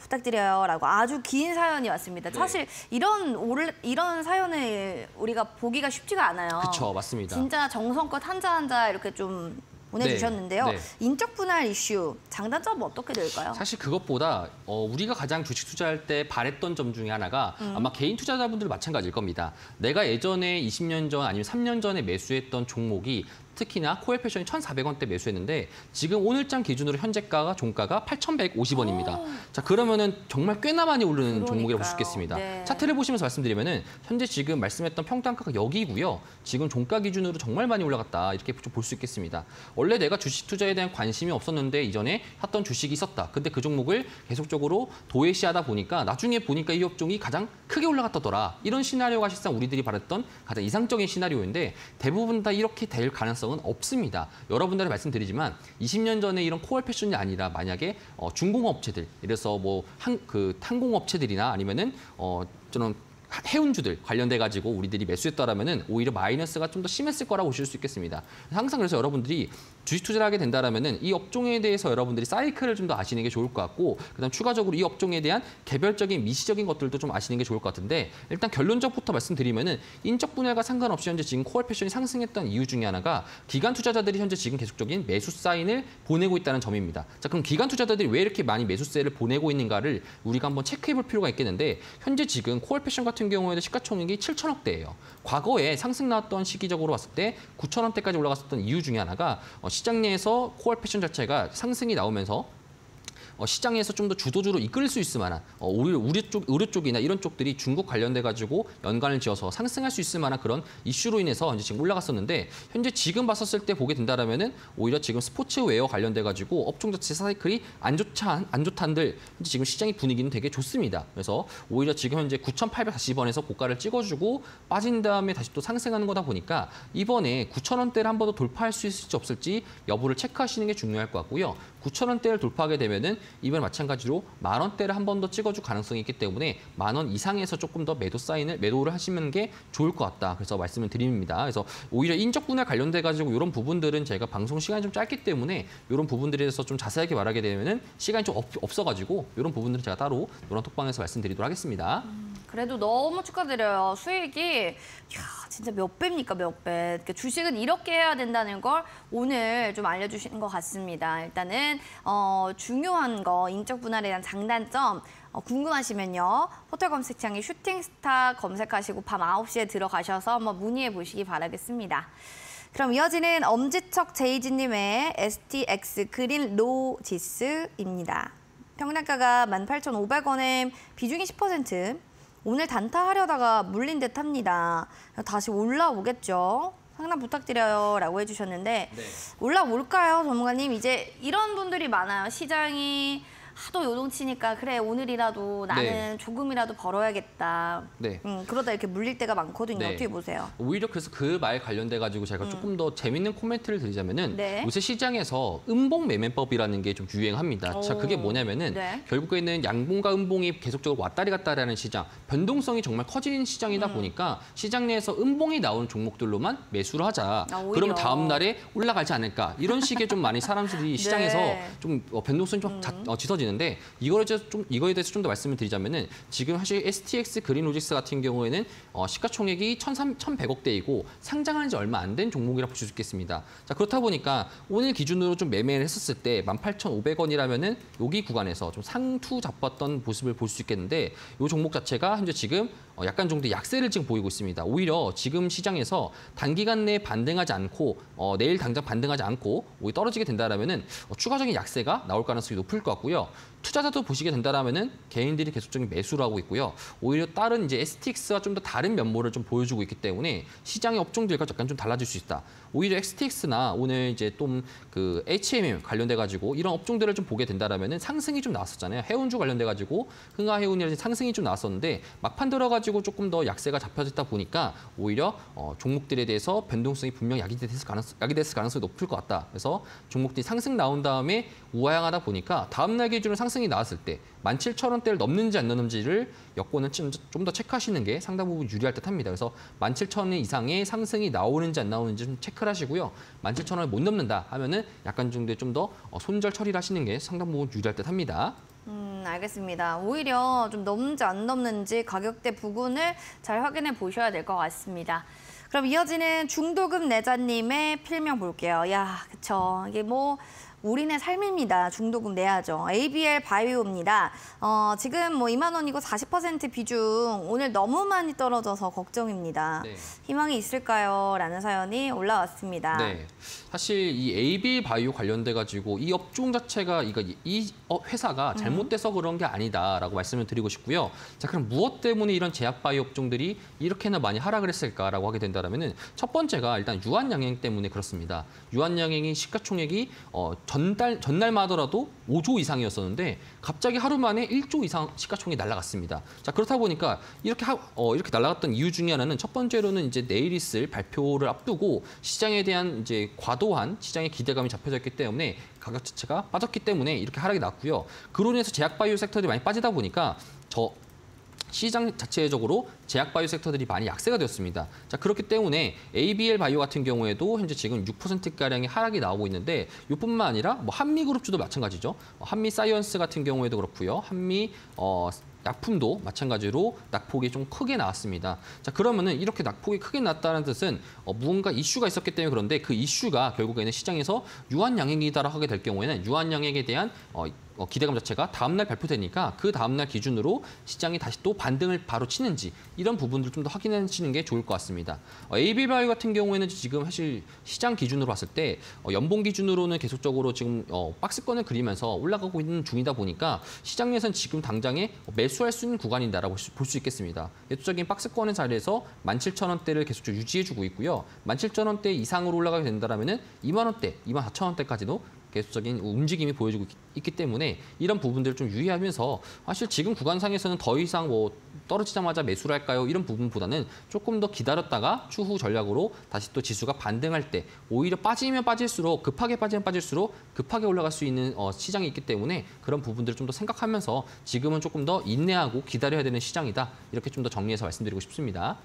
부탁드려요 라고 아주 긴 사연이 왔습니다. 네. 사실 이런 사연을 우리가 보기가 쉽지가 않아요. 그렇죠, 맞습니다. 진짜 정성껏 한자 한자 이렇게 좀 보내주셨는데요. 네. 인적 분할 이슈, 장단점은 어떻게 될까요? 사실 그것보다 우리가 가장 주식 투자할 때 바랬던 점 중에 하나가 아마 개인 투자자분들 마찬가지일 겁니다. 내가 예전에 20년 전 아니면 3년 전에 매수했던 종목이 특히나 코엘 패션이 1,400원대 매수했는데 지금 오늘장 기준으로 현재가가 종가가 8,150원입니다. 자, 그러면은 정말 꽤나 많이 오르는 종목이라고 볼 수 있겠습니다. 네. 차트를 보시면서 말씀드리면은 현재 지금 말씀했던 평단가가 여기고요. 지금 종가 기준으로 정말 많이 올라갔다. 이렇게 좀 볼 수 있겠습니다. 원래 내가 주식 투자에 대한 관심이 없었는데 이전에 샀던 주식이 있었다. 근데 그 종목을 계속적으로 도외시하다 보니까 나중에 보니까 이 업종이 가장 크게 올라갔다더라. 이런 시나리오가 사실상 우리들이 바랬던 가장 이상적인 시나리오인데 대부분 다 이렇게 될 가능성은 없습니다. 여러분들한테 말씀드리지만 20년 전에 이런 코어 패션이 아니라 만약에 중공업체들, 이래서 뭐 항공업체들이나 아니면은 저는 해운주들 관련돼 가지고 우리들이 매수했더라면은 오히려 마이너스가 좀 더 심했을 거라고 보실 수 있겠습니다. 항상 그래서 여러분들이 주식 투자를 하게 된다라면은 이 업종에 대해서 여러분들이 사이클을 좀 더 아시는 게 좋을 것 같고, 그다음 추가적으로 이 업종에 대한 개별적인 미시적인 것들도 좀 아시는 게 좋을 것 같은데, 일단 결론적부터 말씀드리면은 인적 분할과 상관없이 현재 지금 코어 패션이 상승했던 이유 중에 하나가 기관 투자자들이 현재 지금 계속적인 매수 사인을 보내고 있다는 점입니다. 자, 그럼 기관 투자자들이 왜 이렇게 많이 매수세를 보내고 있는가를 우리가 한번 체크해 볼 필요가 있겠는데, 현재 지금 코어 패션 같은 경우에도 시가총액이 7천억대예요. 과거에 상승 나왔던 시기적으로 봤을 때 9천원대까지 올라갔었던 이유 중에 하나가 시장 내에서 코어 패션 자체가 상승이 나오면서 시장에서 좀 더 주도주로 이끌 수 있을 만한 의류 쪽이나 이런 쪽들이 중국 관련돼 가지고 연관을 지어서 상승할 수 있을 만한 그런 이슈로 인해서 이제 지금 올라갔었는데, 현재 지금 봤었을 때 보게 된다라면은 오히려 지금 스포츠웨어 관련돼 가지고 업종 자체 사이클이 안 좋단들 현재 지금 시장의 분위기는 되게 좋습니다. 그래서 오히려 지금 현재 9,840원에서 고가를 찍어주고 빠진 다음에 다시 또 상승하는 거다 보니까 이번에 9,000원대를 한 번 더 돌파할 수 있을지 없을지 여부를 체크하시는 게 중요할 것 같고요. 9,000원대를 돌파하게 되면은 이번 마찬가지로 10,000원대를 한 번 더 찍어줄 가능성이 있기 때문에 10,000원 이상에서 조금 더 매도를 하시는 게 좋을 것 같다. 그래서 말씀을 드립니다. 그래서 오히려 인적 분할 관련돼 가지고 이런 부분들은 제가 방송 시간이 좀 짧기 때문에 이런 부분들에 대해서 좀 자세하게 말하게 되면은 시간이 좀 없어가지고 이런 부분들은 제가 따로 노란톡방에서 말씀드리도록 하겠습니다. 그래도 너무 축하드려요. 수익이 진짜 몇 배입니까, 몇 배. 그러니까 주식은 이렇게 해야 된다는 걸 오늘 좀 알려주시는 것 같습니다. 일단은 중요한 거, 인적 분할에 대한 장단점 궁금하시면요. 호텔 검색창에 슈팅스타 검색하시고 밤 9시에 들어가셔서 한번 문의해 보시기 바라겠습니다. 그럼 이어지는 엄지척 제이지님의 STX 그린 로지스입니다. 평단가가 18,500원에 비중이 10%. 오늘 단타하려다가 물린 듯 합니다. 다시 올라오겠죠? 상담 부탁드려요 라고 해주셨는데 네. 올라올까요, 전문가님? 이제 이런 분들이 많아요. 시장이 하도 요동치니까 그래 오늘이라도 나는 네. 조금이라도 벌어야겠다. 네. 그러다 이렇게 물릴 때가 많거든요. 네. 어떻게 보세요? 오히려 그래서 그 말 관련돼 가지고 제가 조금 더 재밌는 코멘트를 드리자면은 네. 요새 시장에서 음봉 매매법이라는 게 좀 유행합니다. 자, 그게 뭐냐면은 네. 결국에는 양봉과 음봉이 계속적으로 왔다리 갔다리 하는 시장, 변동성이 정말 커지는 시장이다 보니까 시장 내에서 음봉이 나오는 종목들로만 매수를 하자. 오히려. 그럼 다음 날에 올라가지 않을까? 이런 식의 좀 많이 사람들이 시장에서 네. 좀 변동성이 좀 짙어지는 되는데 이거에 대해서 좀 더 말씀을 드리자면은 지금 사실 STX 그린로직스 같은 경우에는 시가총액이 1,100억대이고 상장한 지 얼마 안 된 종목이라 볼 수 있겠습니다. 자, 그렇다 보니까 오늘 기준으로 좀 매매를 했었을 때 18,500원이라면은 여기 구간에서 좀 상투 잡았던 모습을 볼 수 있겠는데 이 종목 자체가 현재 지금 약간 정도 약세를 지금 보이고 있습니다. 오히려 지금 시장에서 단기간 내에 반등하지 않고 내일 당장 반등하지 않고 오히려 떨어지게 된다라면은 추가적인 약세가 나올 가능성이 높을 것 같고요. 투자자도 보시게 된다라면은 개인들이 계속적인 매수를 하고 있고요. 오히려 다른 이제 STX와 좀 더 다른 면모를 좀 보여주고 있기 때문에 시장의 업종들과 약간 좀 달라질 수 있다. 오히려 STX나 오늘 이제 좀 그 HMM 관련돼 가지고 이런 업종들을 좀 보게 된다라면은 상승이 좀 나왔었잖아요. 해운주 관련돼 가지고 흥하해운이라든지 상승이 좀 나왔었는데 막판 들어가지고 조금 더 약세가 잡혀졌다 보니까 오히려 종목들에 대해서 변동성이 분명 야기됐을 가능성이 높을 것 같다. 그래서 종목들이 상승 나온 다음에 우하향하다 보니까 다음 날 기준으로 상승이 나왔을 때 17,000원대를 넘는지 안 넘는지를 여권은 좀 더 체크하시는 게 상당 부분 유리할 듯합니다. 그래서 17,000원 이상의 상승이 나오는지 안 나오는지 좀 체크를 하시고요. 17,000원을 못 넘는다 하면은 약간 정도의 좀 더 손절 처리를 하시는 게 상당 부분 유리할 듯합니다. 알겠습니다. 오히려 좀 넘는지 안 넘는지 가격대 부분을 잘 확인해 보셔야 될 것 같습니다. 그럼 이어지는 중도금 내자님의 필명 볼게요. 야, 그쵸. 이게 뭐 우리네 삶입니다. 중도금 내야죠. ABL 바이오입니다. 지금 뭐 2만 원이고 40% 비중 오늘 너무 많이 떨어져서 걱정입니다. 네. 희망이 있을까요? 라는 사연이 올라왔습니다. 네. 사실 이 ABL 바이오 관련돼 가지고 이 업종 자체가 이 회사가 잘못돼서 그런 게 아니다라고 말씀을 드리고 싶고요. 자, 그럼 무엇 때문에 이런 제약 바이오 업종들이 이렇게나 많이 하락을 했을까라고 하게 된다면은 첫 번째가 일단 유한 양행 때문에 그렇습니다. 유한 양행이 시가총액이 전날만 하더라도 5조 이상이었었는데 갑자기 하루 만에 1조 이상 시가총액이 날아갔습니다. 자, 그렇다 보니까 이렇게 날아갔던 이유 중에 하나는 첫 번째로는 이제 내일 있을 발표를 앞두고 시장에 대한 이제 과도한 시장의 기대감이 잡혀져 있기 때문에 가격 자체가 빠졌기 때문에 이렇게 하락이 났고요. 그로 인해서 제약 바이오 섹터들이 많이 빠지다 보니까 시장 자체적으로 제약 바이오 섹터들이 많이 약세가 되었습니다. 자, 그렇기 때문에 ABL 바이오 같은 경우에도 현재 지금 6%가량의 하락이 나오고 있는데 이뿐만 아니라 뭐 한미그룹주도 마찬가지죠. 한미사이언스 같은 경우에도 그렇고요. 한미 약품도 마찬가지로 낙폭이 좀 크게 나왔습니다. 자, 그러면은 이렇게 낙폭이 크게 났다는 뜻은 무언가 이슈가 있었기 때문에 그런데 그 이슈가 결국에는 시장에서 유한 양행이다라고 하게 될 경우에는 유한 양행에 대한 기대감 자체가 다음날 발표되니까 그 다음날 기준으로 시장이 다시 또 반등을 바로 치는지 이런 부분들 좀 더 확인하시는 게 좋을 것 같습니다. AB바이오 같은 경우에는 지금 사실 시장 기준으로 봤을 때 연봉 기준으로는 계속적으로 지금 박스권을 그리면서 올라가고 있는 중이다 보니까 시장에서는 지금 당장에 매수할 수 있는 구간이다라고 볼 수 있겠습니다. 대표적인 박스권의 자리에서 17,000원대를 계속적으로 유지해주고 있고요. 17,000원대 이상으로 올라가게 된다면은 2만 원대, 24,000원대까지도 계속적인 움직임이 보여주고 있기 때문에 이런 부분들을 좀 유의하면서 사실 지금 구간상에서는 더 이상 뭐 떨어지자마자 매수를 할까요? 이런 부분보다는 조금 더 기다렸다가 추후 전략으로 다시 또 지수가 반등할 때 오히려 빠지면 빠질수록 급하게 빠지면 빠질수록 급하게 올라갈 수 있는 시장이 있기 때문에 그런 부분들을 좀 더 생각하면서 지금은 조금 더 인내하고 기다려야 되는 시장이다. 이렇게 좀 더 정리해서 말씀드리고 싶습니다.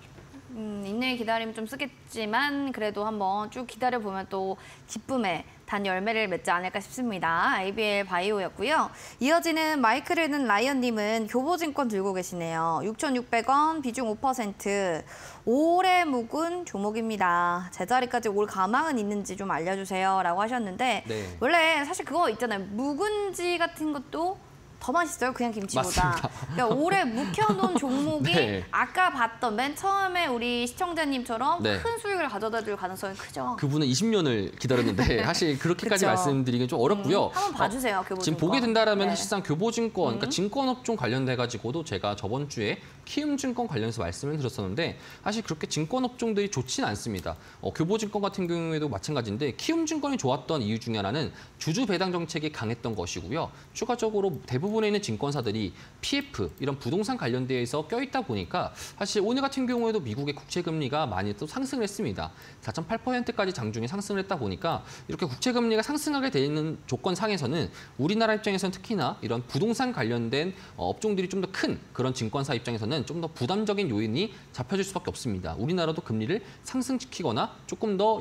인내의 기다림 좀 쓰겠지만 그래도 한번 쭉 기다려보면 또 기쁨의 단 열매를 맺지 않을까 싶습니다. ABL 바이오였고요. 이어지는 마이크르는 라이언님은 교보증권 들고 계시네요. 6,600원, 비중 5%. 오래 묵은 종목입니다. 제자리까지 올 가망은 있는지 좀 알려주세요. 라고 하셨는데 네. 원래 사실 그거 있잖아요. 묵은지 같은 것도 더 맛있어요, 그냥 김치보다. 맞습니다. 그러니까 오래 묵혀놓은 종목이 네. 아까 봤던 맨 처음에 우리 시청자님처럼 네. 큰 수익을 가져다 줄 가능성이 크죠. 그분은 20년을 기다렸는데 사실 그렇게까지 그쵸. 말씀드리긴 좀 어렵고요. 한번 봐주세요, 교보증권. 지금 보게 된다라면 네. 사실상 교보증권, 그러니까 증권업종 관련돼 가지고도 제가 저번 주에 키움증권 관련해서 말씀을 드렸었는데 사실 그렇게 증권업종들이 좋지는 않습니다. 교보증권 같은 경우에도 마찬가지인데 키움증권이 좋았던 이유 중에 하나는 주주 배당 정책이 강했던 것이고요. 추가적으로 대부분에 있는 증권사들이 PF 이런 부동산 관련돼서 껴있다 보니까 사실 오늘 같은 경우에도 미국의 국채금리가 많이 또 상승을 했습니다. 4.8%까지 장중에 상승을 했다 보니까 이렇게 국채금리가 상승하게 되는 조건상에서는 우리나라 입장에서는 특히나 이런 부동산 관련된 업종들이 좀 더 큰 그런 증권사 입장에서는 좀 더 부담적인 요인이 잡혀질 수밖에 없습니다. 우리나라도 금리를 상승시키거나 조금 더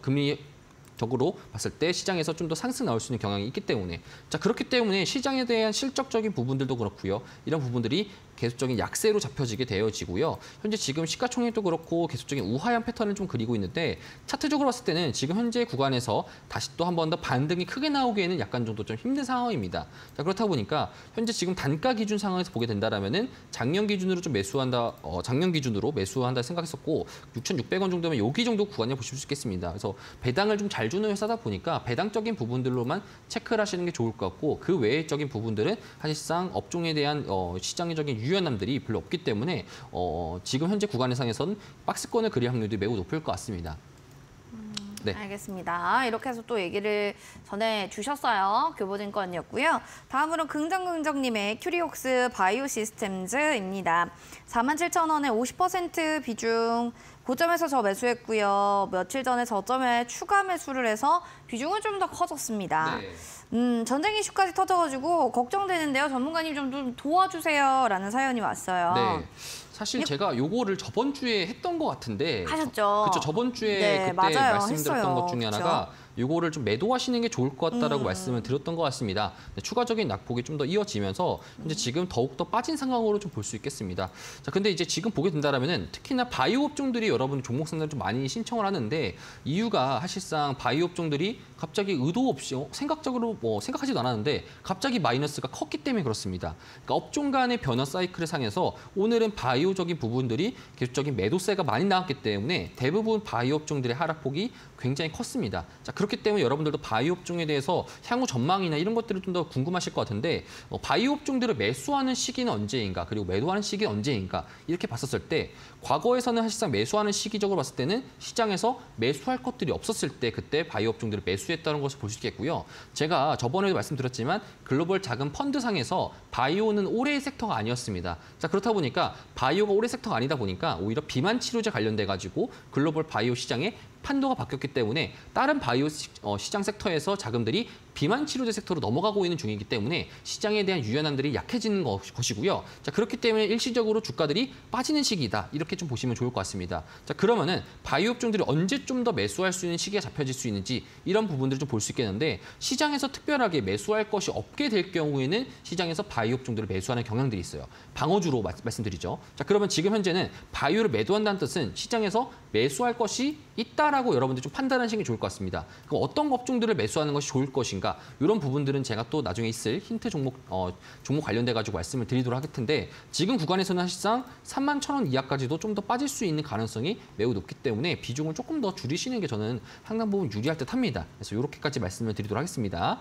금리 적으로 봤을 때 시장에서 좀 더 상승 나올 수 있는 경향이 있기 때문에 자 그렇기 때문에 시장에 대한 실적적인 부분들도 그렇고요. 이런 부분들이 계속적인 약세로 잡혀지게 되어지고요. 현재 지금 시가총액도 그렇고 계속적인 우하향 패턴을 좀 그리고 있는데 차트적으로 봤을 때는 지금 현재 구간에서 다시 또 한 번 더 반등이 크게 나오기에는 약간 정도 좀 힘든 상황입니다. 자, 그렇다 보니까 현재 지금 단가 기준 상황에서 보게 된다라면은 작년 기준으로 좀 매수한다, 작년 기준으로 매수한다 생각했었고 6,600원 정도면 여기 정도 구간을 보실 수 있겠습니다. 그래서 배당을 좀 잘 주는 회사다 보니까 배당적인 부분들로만 체크를 하시는 게 좋을 것 같고 그 외적인 부분들은 사실상 업종에 대한 시장적인 유연함들이 별로 없기 때문에 지금 현재 구간상에서는 박스권을 그릴 확률이 매우 높을 것 같습니다. 네. 알겠습니다. 이렇게 해서 또 얘기를 전해주셨어요. 교보증권이었고요. 다음으로 긍정긍정님의 큐리옥스 바이오 시스템즈입니다. 47,000원에 50% 비중 고점에서 저 매수했고요. 며칠 전에 저점에 추가 매수를 해서 비중은 좀 더 커졌습니다. 네. 전쟁 이슈까지 터져가지고 걱정되는데요. 전문가님 좀 도와주세요라는 사연이 왔어요. 네. 사실 제가 요거를 저번 주에 했던 것 같은데 하셨죠. 그렇죠. 저번 주에 네, 그때 맞아요. 말씀드렸던 했어요. 것 중에 하나가 그렇죠. 요거를 좀 매도하시는 게 좋을 것 같다라고 말씀을 드렸던 것 같습니다. 네, 추가적인 낙폭이 좀 더 이어지면서 현재 지금 더욱 더 빠진 상황으로 좀 볼 수 있겠습니다. 자, 근데 이제 지금 보게 된다라면은 특히나 바이오 업종들이 여러분 종목 상담을 좀 많이 신청을 하는데 이유가 사실상 바이오 업종들이 갑자기 의도 없이 생각적으로 생각하지도 않았는데 갑자기 마이너스가 컸기 때문에 그렇습니다. 그러니까 업종 간의 변화 사이클을 상해서 오늘은 바이오적인 부분들이 계속적인 매도세가 많이 나왔기 때문에 대부분 바이오 업종들의 하락폭이 굉장히 컸습니다. 자, 그렇기 때문에 여러분들도 바이오 업종에 대해서 향후 전망이나 이런 것들을 좀 더 궁금하실 것 같은데 바이오 업종들을 매수하는 시기는 언제인가 그리고 매도하는 시기는 언제인가 이렇게 봤었을 때 과거에서는 사실상 매수하는 시기적으로 봤을 때는 시장에서 매수할 것들이 없었을 때 그때 바이오 업종들을 매수했다는 것을 볼 수 있겠고요. 제가 저번에도 말씀드렸지만 글로벌 자금 펀드상에서 바이오는 올해의 섹터가 아니었습니다. 자, 그렇다 보니까 바이오가 올해 섹터가 아니다 보니까 오히려 비만 치료제 관련돼 가지고 글로벌 바이오 시장에 판도가 바뀌었기 때문에 다른 바이오 시장 섹터에서 자금들이 비만 치료제 섹터로 넘어가고 있는 중이기 때문에 시장에 대한 유연함들이 약해지는 것이고요. 자, 그렇기 때문에 일시적으로 주가들이 빠지는 시기이다. 이렇게 좀 보시면 좋을 것 같습니다. 자, 그러면은 바이오 업종들이 언제 좀 더 매수할 수 있는 시기가 잡혀질 수 있는지 이런 부분들을 좀 볼 수 있겠는데 시장에서 특별하게 매수할 것이 없게 될 경우에는 시장에서 바이오 업종들을 매수하는 경향들이 있어요. 방어주로 말씀드리죠. 자, 그러면 지금 현재는 바이오를 매도한다는 뜻은 시장에서 매수할 것이 있다라고 여러분들 좀 판단하시는 게 좋을 것 같습니다. 그럼 어떤 업종들을 매수하는 것이 좋을 것인가? 이런 부분들은 제가 또 나중에 있을 힌트 종목 관련돼 가지고 말씀을 드리도록 할 텐데 지금 구간에서는 사실상 31,000원 이하까지도 좀 더 빠질 수 있는 가능성이 매우 높기 때문에 비중을 조금 더 줄이시는 게 저는 상당 부분 유리할 듯합니다. 그래서 이렇게까지 말씀을 드리도록 하겠습니다.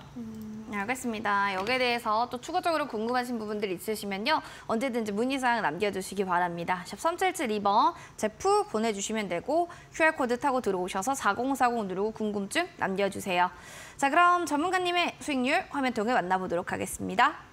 알겠습니다. 여기에 대해서 또 추가적으로 궁금하신 부분들 있으시면요. 언제든지 문의사항 남겨주시기 바랍니다. 샵 3772번 제프 보내주시면 되고 QR코드 타고 들어오셔서 4040 누르고 궁금증 남겨주세요. 자, 그럼 전문가님의 수익률 화면 통해 만나보도록 하겠습니다.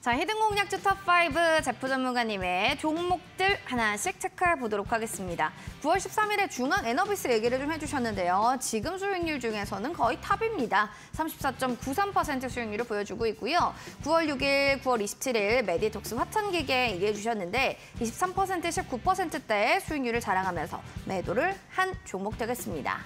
자, 히든공략주 탑5 제프 전문가님의 종목들 하나씩 체크해 보도록 하겠습니다. 9월 13일에 중앙 에너비스 얘기를 좀 해주셨는데요. 지금 수익률 중에서는 거의 탑입니다. 34.93% 수익률을 보여주고 있고요. 9월 6일, 9월 27일 메디톡스 화천기계 얘기해 주셨는데 23%, 19%대의 수익률을 자랑하면서 매도를 한 종목 되겠습니다.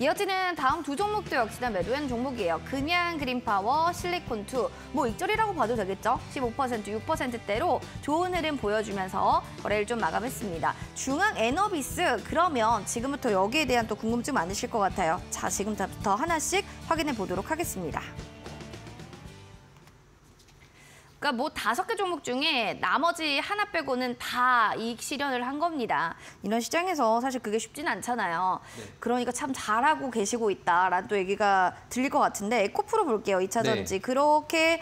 이어지는 다음 두 종목도 역시나 매도한 종목이에요. 그냥 그린파워, 실리콘2, 뭐 익절이라고 봐도 되겠죠? 15%, 6%대로 좋은 흐름 보여주면서 거래를 좀 마감했습니다. 중앙 에너비스, 그러면 지금부터 여기에 대한 또 궁금증 많으실 것 같아요. 자, 지금부터 하나씩 확인해 보도록 하겠습니다. 그러니까 뭐 5개 종목 중에 나머지 하나 빼고는 다 이익 실현을 한 겁니다. 이런 시장에서 사실 그게 쉽지는 않잖아요. 네. 그러니까 참 잘하고 계시고 있다라는 또 얘기가 들릴 것 같은데 에코프로 볼게요. 2차 전지. 네. 그렇게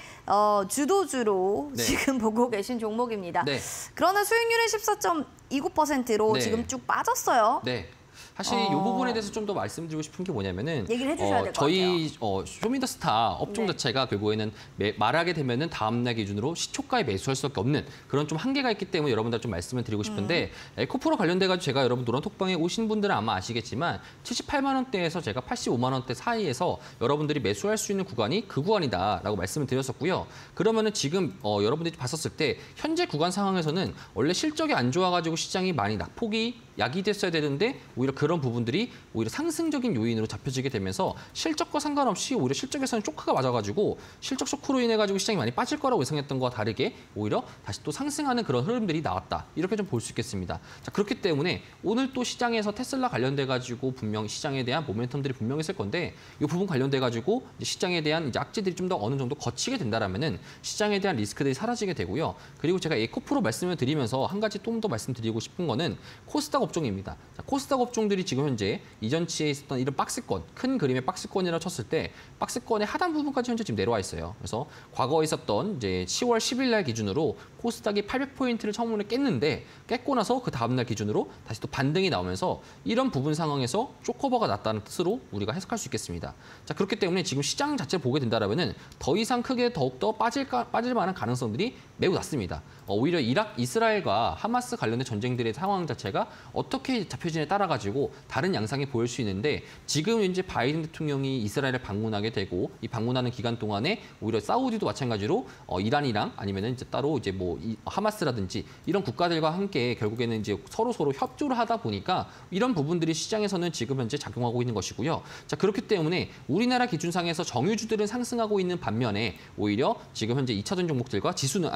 주도주로 네. 지금 보고 계신 종목입니다. 네. 그러나 수익률은 14.29%로 네. 지금 쭉 빠졌어요. 네. 사실 이 부분에 대해서 좀 더 말씀드리고 싶은 게 뭐냐면은 얘기를 해주셔야 될 것 저희 쇼미더스타 업종 네. 자체가 결국에는 말하게 되면은 다음 날 기준으로 시초가에 매수할 수밖에 없는 그런 좀 한계가 있기 때문에 여러분들 좀 말씀을 드리고 싶은데 에코프로 관련돼 가지고 제가 여러분 노란톡방에 오신 분들은 아마 아시겠지만 78만 원대에서 제가 85만 원대 사이에서 여러분들이 매수할 수 있는 구간이 그 구간이다라고 말씀을 드렸었고요. 그러면은 지금 여러분들이 봤었을 때 현재 구간 상황에서는 원래 실적이 안 좋아가지고 시장이 많이 낙폭이 야기됐어야 되는데 오히려 그런 부분들이 오히려 상승적인 요인으로 잡혀지게 되면서 실적과 상관없이 오히려 실적에서는 쇼크가 맞아가지고 실적 쇼크로 인해 가지고 시장이 많이 빠질 거라고 예상했던 거와 다르게 오히려 다시 또 상승하는 그런 흐름들이 나왔다 이렇게 좀 볼 수 있겠습니다. 자, 그렇기 때문에 오늘 또 시장에서 테슬라 관련돼 가지고 분명 시장에 대한 모멘텀들이 분명히 있을 건데 이 부분 관련돼 가지고 시장에 대한 이제 악재들이 좀 더 어느 정도 거치게 된다라면은 시장에 대한 리스크들이 사라지게 되고요. 그리고 제가 에코프로 말씀을 드리면서 한 가지 좀 더 말씀드리고 싶은 거는 코스닥 업종입니다. 자, 코스닥 업종들이 지금 현재 이전치에 있었던 이런 박스권, 큰 그림의 박스권이라고 쳤을 때 박스권의 하단 부분까지 현재 지금 내려와 있어요. 그래서 과거에 있었던 이제 10월 10일 날 기준으로 코스닥이 800포인트를 처음으로 깼는데 깼고 나서 그 다음 날 기준으로 다시 또 반등이 나오면서 이런 부분 상황에서 쇼커버가 났다는 뜻으로 우리가 해석할 수 있겠습니다. 자, 그렇기 때문에 지금 시장 자체를 보게 된다라면은 더 이상 크게 더욱더 빠질 만한 가능성들이 매우 낮습니다. 오히려 이스라엘과 하마스 관련된 전쟁들의 상황 자체가 어떻게 잡혀지냐에 따라 가지고 다른 양상이 보일 수 있는데 지금 이제 바이든 대통령이 이스라엘을 방문하게 되고 이 방문하는 기간 동안에 오히려 사우디도 마찬가지로 이란이랑 아니면은 이제 따로 이제 뭐 하마스라든지 이런 국가들과 함께 결국에는 이제 서로 협조를 하다 보니까 이런 부분들이 시장에서는 지금 현재 작용하고 있는 것이고요. 자, 그렇기 때문에 우리나라 기준상에서 정유주들은 상승하고 있는 반면에 오히려 지금 현재 2차전 종목들과 지수는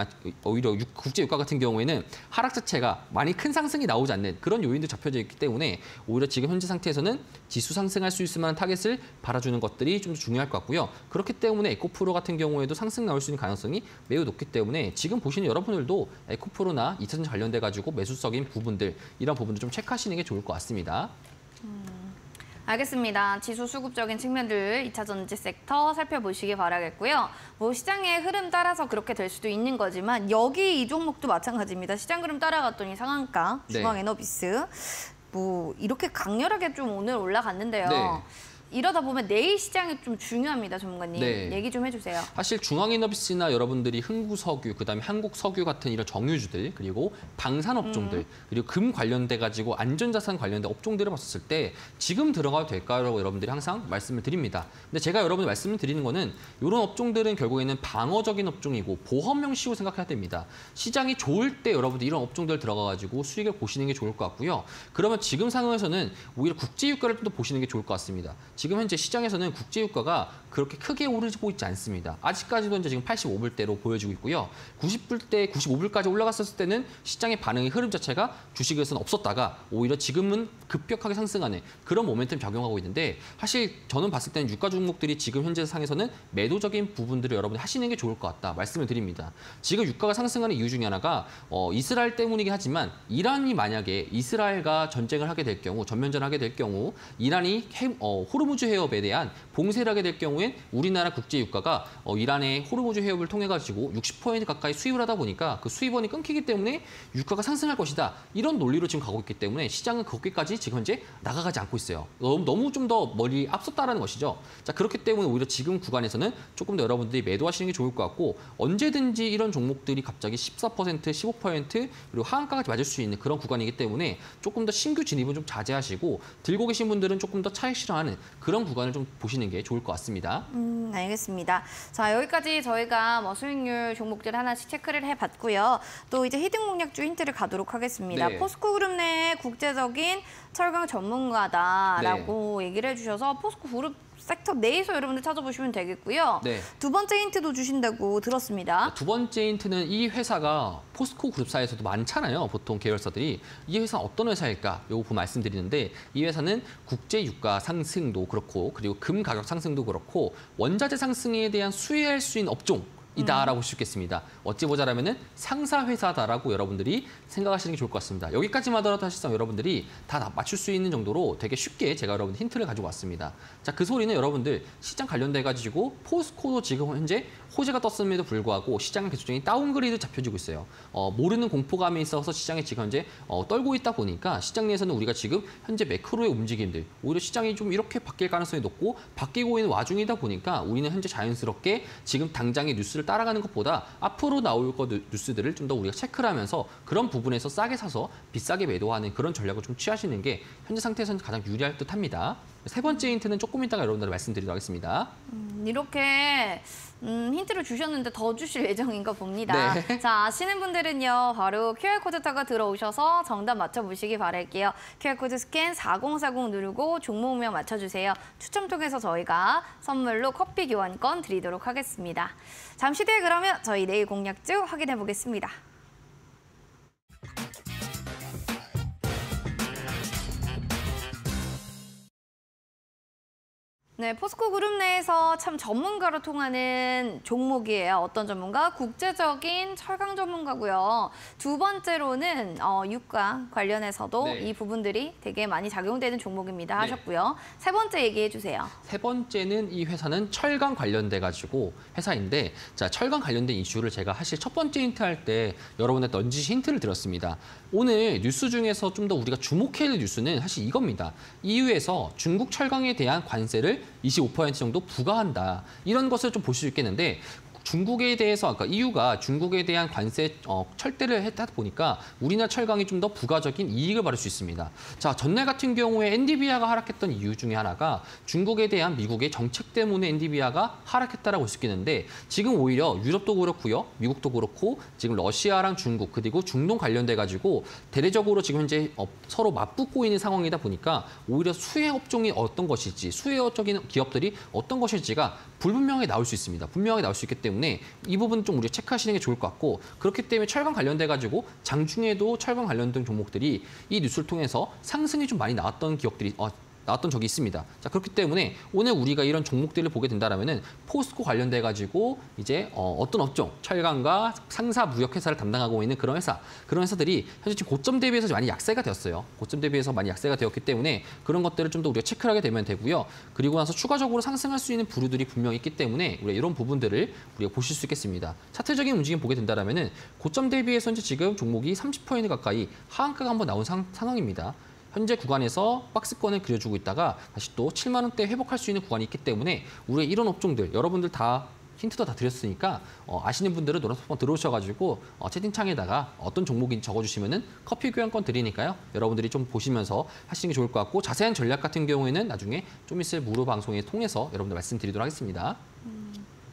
오히려 국제 유가 같은 경우에는 하락 자체가 많이 큰 상승이 나오지 않는 그런 요인도 잡혀져 있기 때문에 오히려 지금 현재 상태에서는 지수 상승할 수 있을 만한 타겟을 바라주는 것들이 좀 중요할 것 같고요. 그렇기 때문에 에코프로 같은 경우에도 상승 나올 수 있는 가능성이 매우 높기 때문에 지금 보시는 여러분들도 에코프로나 2차전 관련돼 가지고 매수적인 부분들 이런 부분들 좀 체크하시는 게 좋을 것 같습니다. 알겠습니다. 지수 수급적인 측면들 2차 전지 섹터 살펴보시기 바라겠고요. 뭐 시장의 흐름 따라서 그렇게 될 수도 있는 거지만 여기 이 종목도 마찬가지입니다. 시장 흐름 따라갔더니 상한가, 네. 중앙에너비스 뭐 이렇게 강렬하게 좀 오늘 올라갔는데요. 네. 이러다 보면 내일 시장이 좀 중요합니다, 전문가님. 네. 얘기 좀 해주세요. 사실 중앙에너비스나 여러분들이 흥구석유, 그다음에 한국석유 같은 이런 정유주들, 그리고 방산업종들, 그리고 금 관련돼 가지고 안전자산 관련된 업종들을 봤었을 때 지금 들어가도 될까요?라고 여러분들이 항상 말씀을 드립니다. 근데 제가 여러분들 말씀을 드리는 거는 이런 업종들은 결국에는 방어적인 업종이고 보험형식으로 생각해야 됩니다. 시장이 좋을 때 여러분들 이런 업종들 들어가 가지고 수익을 보시는 게 좋을 것 같고요. 그러면 지금 상황에서는 오히려 국제유가를 좀 더 보시는 게 좋을 것 같습니다. 지금 현재 시장에서는 국제유가가 그렇게 크게 오르고 있지 않습니다. 아직까지도 이제 지금 85불대로 보여지고 있고요. 90불대, 95불까지 올라갔었을 때는 시장의 반응의 흐름 자체가 주식에서는 없었다가 오히려 지금은 급격하게 상승하는 그런 모멘텀 작용하고 있는데 사실 저는 봤을 때는 유가 종목들이 지금 현재 상에서는 매도적인 부분들을 여러분이 하시는 게 좋을 것 같다 말씀을 드립니다. 지금 유가가 상승하는 이유 중에 하나가 이스라엘 때문이긴 하지만 이란이 만약에 이스라엘과 전쟁을 하게 될 경우, 전면전을 하게 될 경우 이란이 호르무즈 해협에 대한 봉쇄를 하게 될 경우엔 우리나라 국제 유가가 이란의 호르무즈 해협을 통해 가지고 60% 가까이 수입을 하다 보니까 그 수입원이 끊기기 때문에 유가가 상승할 것이다. 이런 논리로 지금 가고 있기 때문에 시장은 거기까지 지금 현재 나가가지 않고 있어요. 너무 좀 더 멀리 앞섰다라는 것이죠. 자, 그렇기 때문에 오히려 지금 구간에서는 조금 더 여러분들이 매도하시는 게 좋을 것 같고 언제든지 이런 종목들이 갑자기 14%, 15% 그리고 하한가까지 맞을 수 있는 그런 구간이기 때문에 조금 더 신규 진입은 좀 자제하시고 들고 계신 분들은 조금 더 차익 실현하는 그런 구간을 좀 보시는 게 좋을 것 같습니다. 알겠습니다. 자, 여기까지 저희가 뭐 수익률 종목들 하나씩 체크를 해봤고요. 또 이제 히든 공략주 힌트를 가도록 하겠습니다. 네. 포스코 그룹 내 국제적인 철강 전문가다라고 얘기를 해주셔서 포스코 그룹 섹터 내에서 여러분들 찾아보시면 되겠고요. 네. 두 번째 힌트도 주신다고 들었습니다. 두 번째 힌트는 이 회사가 포스코 그룹사에서도 많잖아요. 보통 계열사들이. 이 회사는 어떤 회사일까? 요 부분 말씀드리는데 이 회사는 국제 유가 상승도 그렇고 그리고 금 가격 상승도 그렇고 원자재 상승에 대한 수혜할 수 있는 업종 이다라고 볼 수 있겠습니다. 어찌 보자라면은 상사 회사다라고 여러분들이 생각하시는 게 좋을 것 같습니다. 여기까지만 하더라도 사실상 여러분들이 다 맞출 수 있는 정도로 되게 쉽게 제가 여러분 힌트를 가지고 왔습니다. 자, 그 소리는 여러분들 시장 관련돼 가지고 포스코도 지금 현재 호재가 떴음에도 불구하고 시장은 계속적인 다운그레이드 잡혀지고 있어요. 모르는 공포감이 있어서 시장이 지금 현재 떨고 있다 보니까 시장 내에서는 우리가 지금 현재 매크로의 움직임들, 오히려 시장이 좀 이렇게 바뀔 가능성이 높고 바뀌고 있는 와중이다 보니까 우리는 현재 자연스럽게 지금 당장의 뉴스를 따라가는 것보다 앞으로 나올 것 뉴스들을 좀 더 우리가 체크를 하면서 그런 부분에서 싸게 사서 비싸게 매도하는 그런 전략을 좀 취하시는 게 현재 상태에서는 가장 유리할 듯합니다. 세 번째 힌트는 조금 이따가 여러분들 말씀드리도록 하겠습니다. 이렇게 힌트를 주셨는데 더 주실 예정인가 봅니다. 네. 자, 아시는 분들은요, 바로 QR코드 타고 들어오셔서 정답 맞춰보시기 바랄게요. QR코드 스캔 4040 누르고 종목명 맞춰주세요. 추첨 통해서 저희가 선물로 커피 교환권 드리도록 하겠습니다. 잠시 뒤에 그러면 저희 내일 공략주 확인해 보겠습니다. 네, 포스코 그룹 내에서 참 전문가로 통하는 종목이에요. 어떤 전문가? 국제적인 철강 전문가고요. 두 번째로는 유가 관련해서도 네. 이 부분들이 되게 많이 작용되는 종목입니다 네. 하셨고요. 세 번째 얘기해 주세요. 세 번째는 이 회사는 철강 관련돼 가지고 회사인데, 자, 철강 관련된 이슈를 제가 사실 첫 번째 힌트 할 때 여러분한테 넌지시 힌트를 드렸습니다. 오늘 뉴스 중에서 좀 더 우리가 주목해야 할 뉴스는 사실 이겁니다. EU에서 중국 철강에 대한 관세를 25% 정도 부과한다. 이런 것을 좀 볼 수 있겠는데, 중국에 대해서 아까 EU가 중국에 대한 관세 철대를 했다 보니까 우리나라 철강이 좀 더 부가적인 이익을 받을 수 있습니다. 자, 전날 같은 경우에 엔디비아가 하락했던 이유 중에 하나가 중국에 대한 미국의 정책 때문에 엔디비아가 하락했다라고 볼 수 있겠는데, 지금 오히려 유럽도 그렇고요, 미국도 그렇고 지금 러시아랑 중국 그리고 중동 관련돼 가지고 대대적으로 지금 현재 서로 맞붙고 있는 상황이다 보니까 오히려 수혜 업종이 어떤 것일지, 수혜적인 기업들이 어떤 것일지가 불분명하게 나올 수 있습니다. 분명하게 나올 수 있기 때문에 이 부분 좀 우리가 체크하시는 게 좋을 것 같고, 그렇기 때문에 철강 관련돼 가지고 장중에도 철강 관련된 종목들이 이 뉴스를 통해서 상승이 좀 많이 나왔던 기업들이 나왔던 적이 있습니다. 자, 그렇기 때문에 오늘 우리가 이런 종목들을 보게 된다면은 포스코 관련돼 가지고 이제 어떤 업종, 철강과 상사 무역 회사를 담당하고 있는 그런 회사들이 현재 지금 고점 대비해서 많이 약세가 되었어요. 고점 대비해서 많이 약세가 되었기 때문에 그런 것들을 좀 더 우리가 체크를 하게 되면 되고요. 그리고 나서 추가적으로 상승할 수 있는 부류들이 분명히 있기 때문에 우리가 이런 부분들을 우리가 보실 수 있겠습니다. 차트적인 움직임 보게 된다면은 고점 대비해서 현재 지금 종목이 30% 가까이 하한가가 한번 나온 상황입니다. 현재 구간에서 박스권을 그려주고 있다가 다시 또 7만 원대 회복할 수 있는 구간이 있기 때문에 우리 이런 업종들 여러분들 다 힌트도 다 드렸으니까 아시는 분들은 노란색 한번 들어오셔가지고 채팅창에다가 어떤 종목인지 적어주시면은 커피 교환권 드리니까요. 여러분들이 좀 보시면서 하시는 게 좋을 것 같고, 자세한 전략 같은 경우에는 나중에 좀 있을 무료 방송에 통해서 여러분들 말씀드리도록 하겠습니다.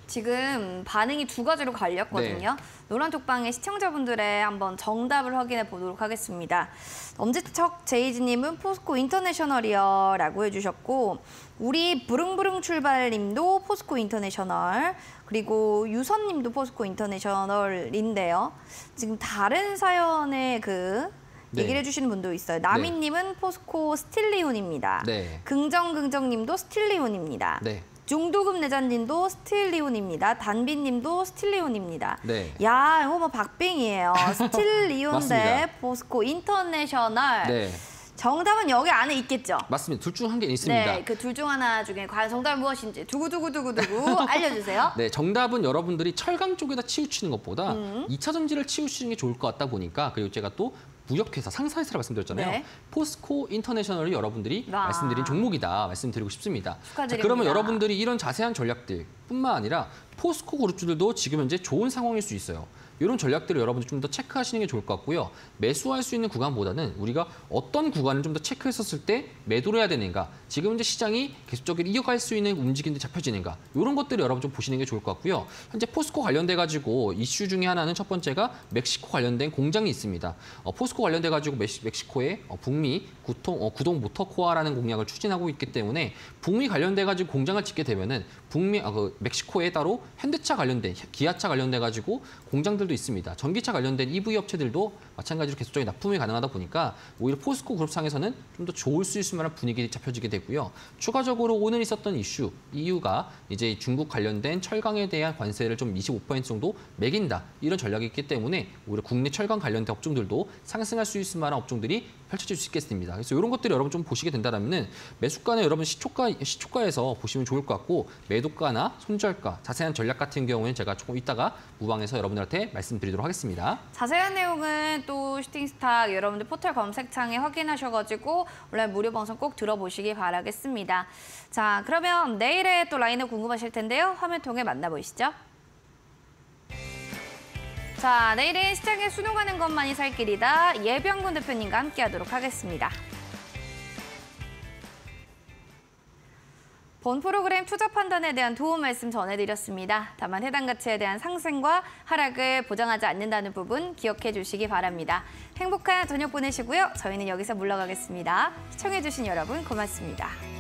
지금 반응이 두 가지로 갈렸거든요. 네. 노란톡방의 시청자분들의 한번 정답을 확인해 보도록 하겠습니다. 엄지척 제이지님은 포스코 인터내셔널이요 라고 해주셨고, 우리 부릉부릉 출발님도 포스코 인터내셔널, 그리고 유선님도 포스코 인터내셔널인데요. 지금 다른 사연의 네. 얘기를 해주시는 분도 있어요. 나미님은 포스코 스틸리온입니다. 네. 긍정님도 스틸리온입니다. 네. 중도금 내자님도 스틸리온입니다. 단비님도 스틸리온입니다. 네. 야, 이거 뭐 박빙이에요. 스틸리온 대 맞습니다. 포스코 인터내셔널. 네. 정답은 여기 안에 있겠죠? 맞습니다. 둘 중 한 개 있습니다. 네, 그 둘 중 하나 중에 과연 정답은 무엇인지 두구두구두구두구 알려주세요. 네, 정답은 여러분들이 철강 쪽에다 치우치는 것보다 2차 전지를 치우치는 게 좋을 것 같다 보니까, 그리고 제가 또 무역회사, 상사회사를 말씀드렸잖아요. 네. 포스코 인터내셔널이 여러분들이 와. 말씀드린 종목이다 말씀드리고 싶습니다. 축하드립니다. 자, 그러면 여러분들이 이런 자세한 전략들 뿐만 아니라 포스코 그룹주들도 지금 현재 좋은 상황일 수 있어요. 이런 전략들을 여러분들 좀 더 체크하시는 게 좋을 것 같고요. 매수할 수 있는 구간보다는 우리가 어떤 구간을 좀 더 체크했었을 때 매도를 해야 되는가, 지금 현재 시장이 계속적으로 이어갈 수 있는 움직임들이 잡혀지는가, 이런 것들을 여러분 좀 보시는 게 좋을 것 같고요. 현재 포스코 관련돼 가지고 이슈 중에 하나는 첫 번째가 멕시코 관련된 공장이 있습니다. 포스코 관련돼 가지고 멕시코의 북미 구동 모터코아라는 공약을 추진하고 있기 때문에 북미 관련돼 가지고 공장을 짓게 되면은 멕시코에 따로 현대차 관련된, 기아차 관련돼 가지고 공장들도 있습니다. 전기차 관련된 EV 업체들도 마찬가지로 계속적인 납품이 가능하다 보니까 오히려 포스코 그룹상에서는 좀 더 좋을 수 있을 만한 분위기 잡혀지게 되고요. 추가적으로 오늘 있었던 이유가 이제 중국 관련된 철강에 대한 관세를 좀 25% 정도 매긴다. 이런 전략이 있기 때문에 오히려 국내 철강 관련된 업종들도 상승할 수 있을 만한 업종들이 펼쳐질 수 있겠습니다. 그래서 이런 것들을 여러분 좀 보시게 된다면은 매수가는 여러분 시초가에서 보시면 좋을 것 같고 매도가나 손절가, 자세한 전략 같은 경우는 제가 조금 이따가 무방에서 여러분들한테 말씀드리도록 하겠습니다. 자세한 내용은 또 슈팅스탁 여러분들 포털 검색창에 확인하셔가지고 온라인 무료 방송 꼭 들어보시기 바라겠습니다. 자, 그러면 내일의 또 라인업 궁금하실 텐데요. 화면 통해 만나보시죠. 자, 내일은 시장에 순응하는 것만이 살 길이다. 예병군 대표님과 함께하도록 하겠습니다. 본 프로그램 투자 판단에 대한 도움 말씀 전해드렸습니다. 다만 해당 가치에 대한 상승과 하락을 보장하지 않는다는 부분 기억해 주시기 바랍니다. 행복한 저녁 보내시고요. 저희는 여기서 물러가겠습니다. 시청해주신 여러분 고맙습니다.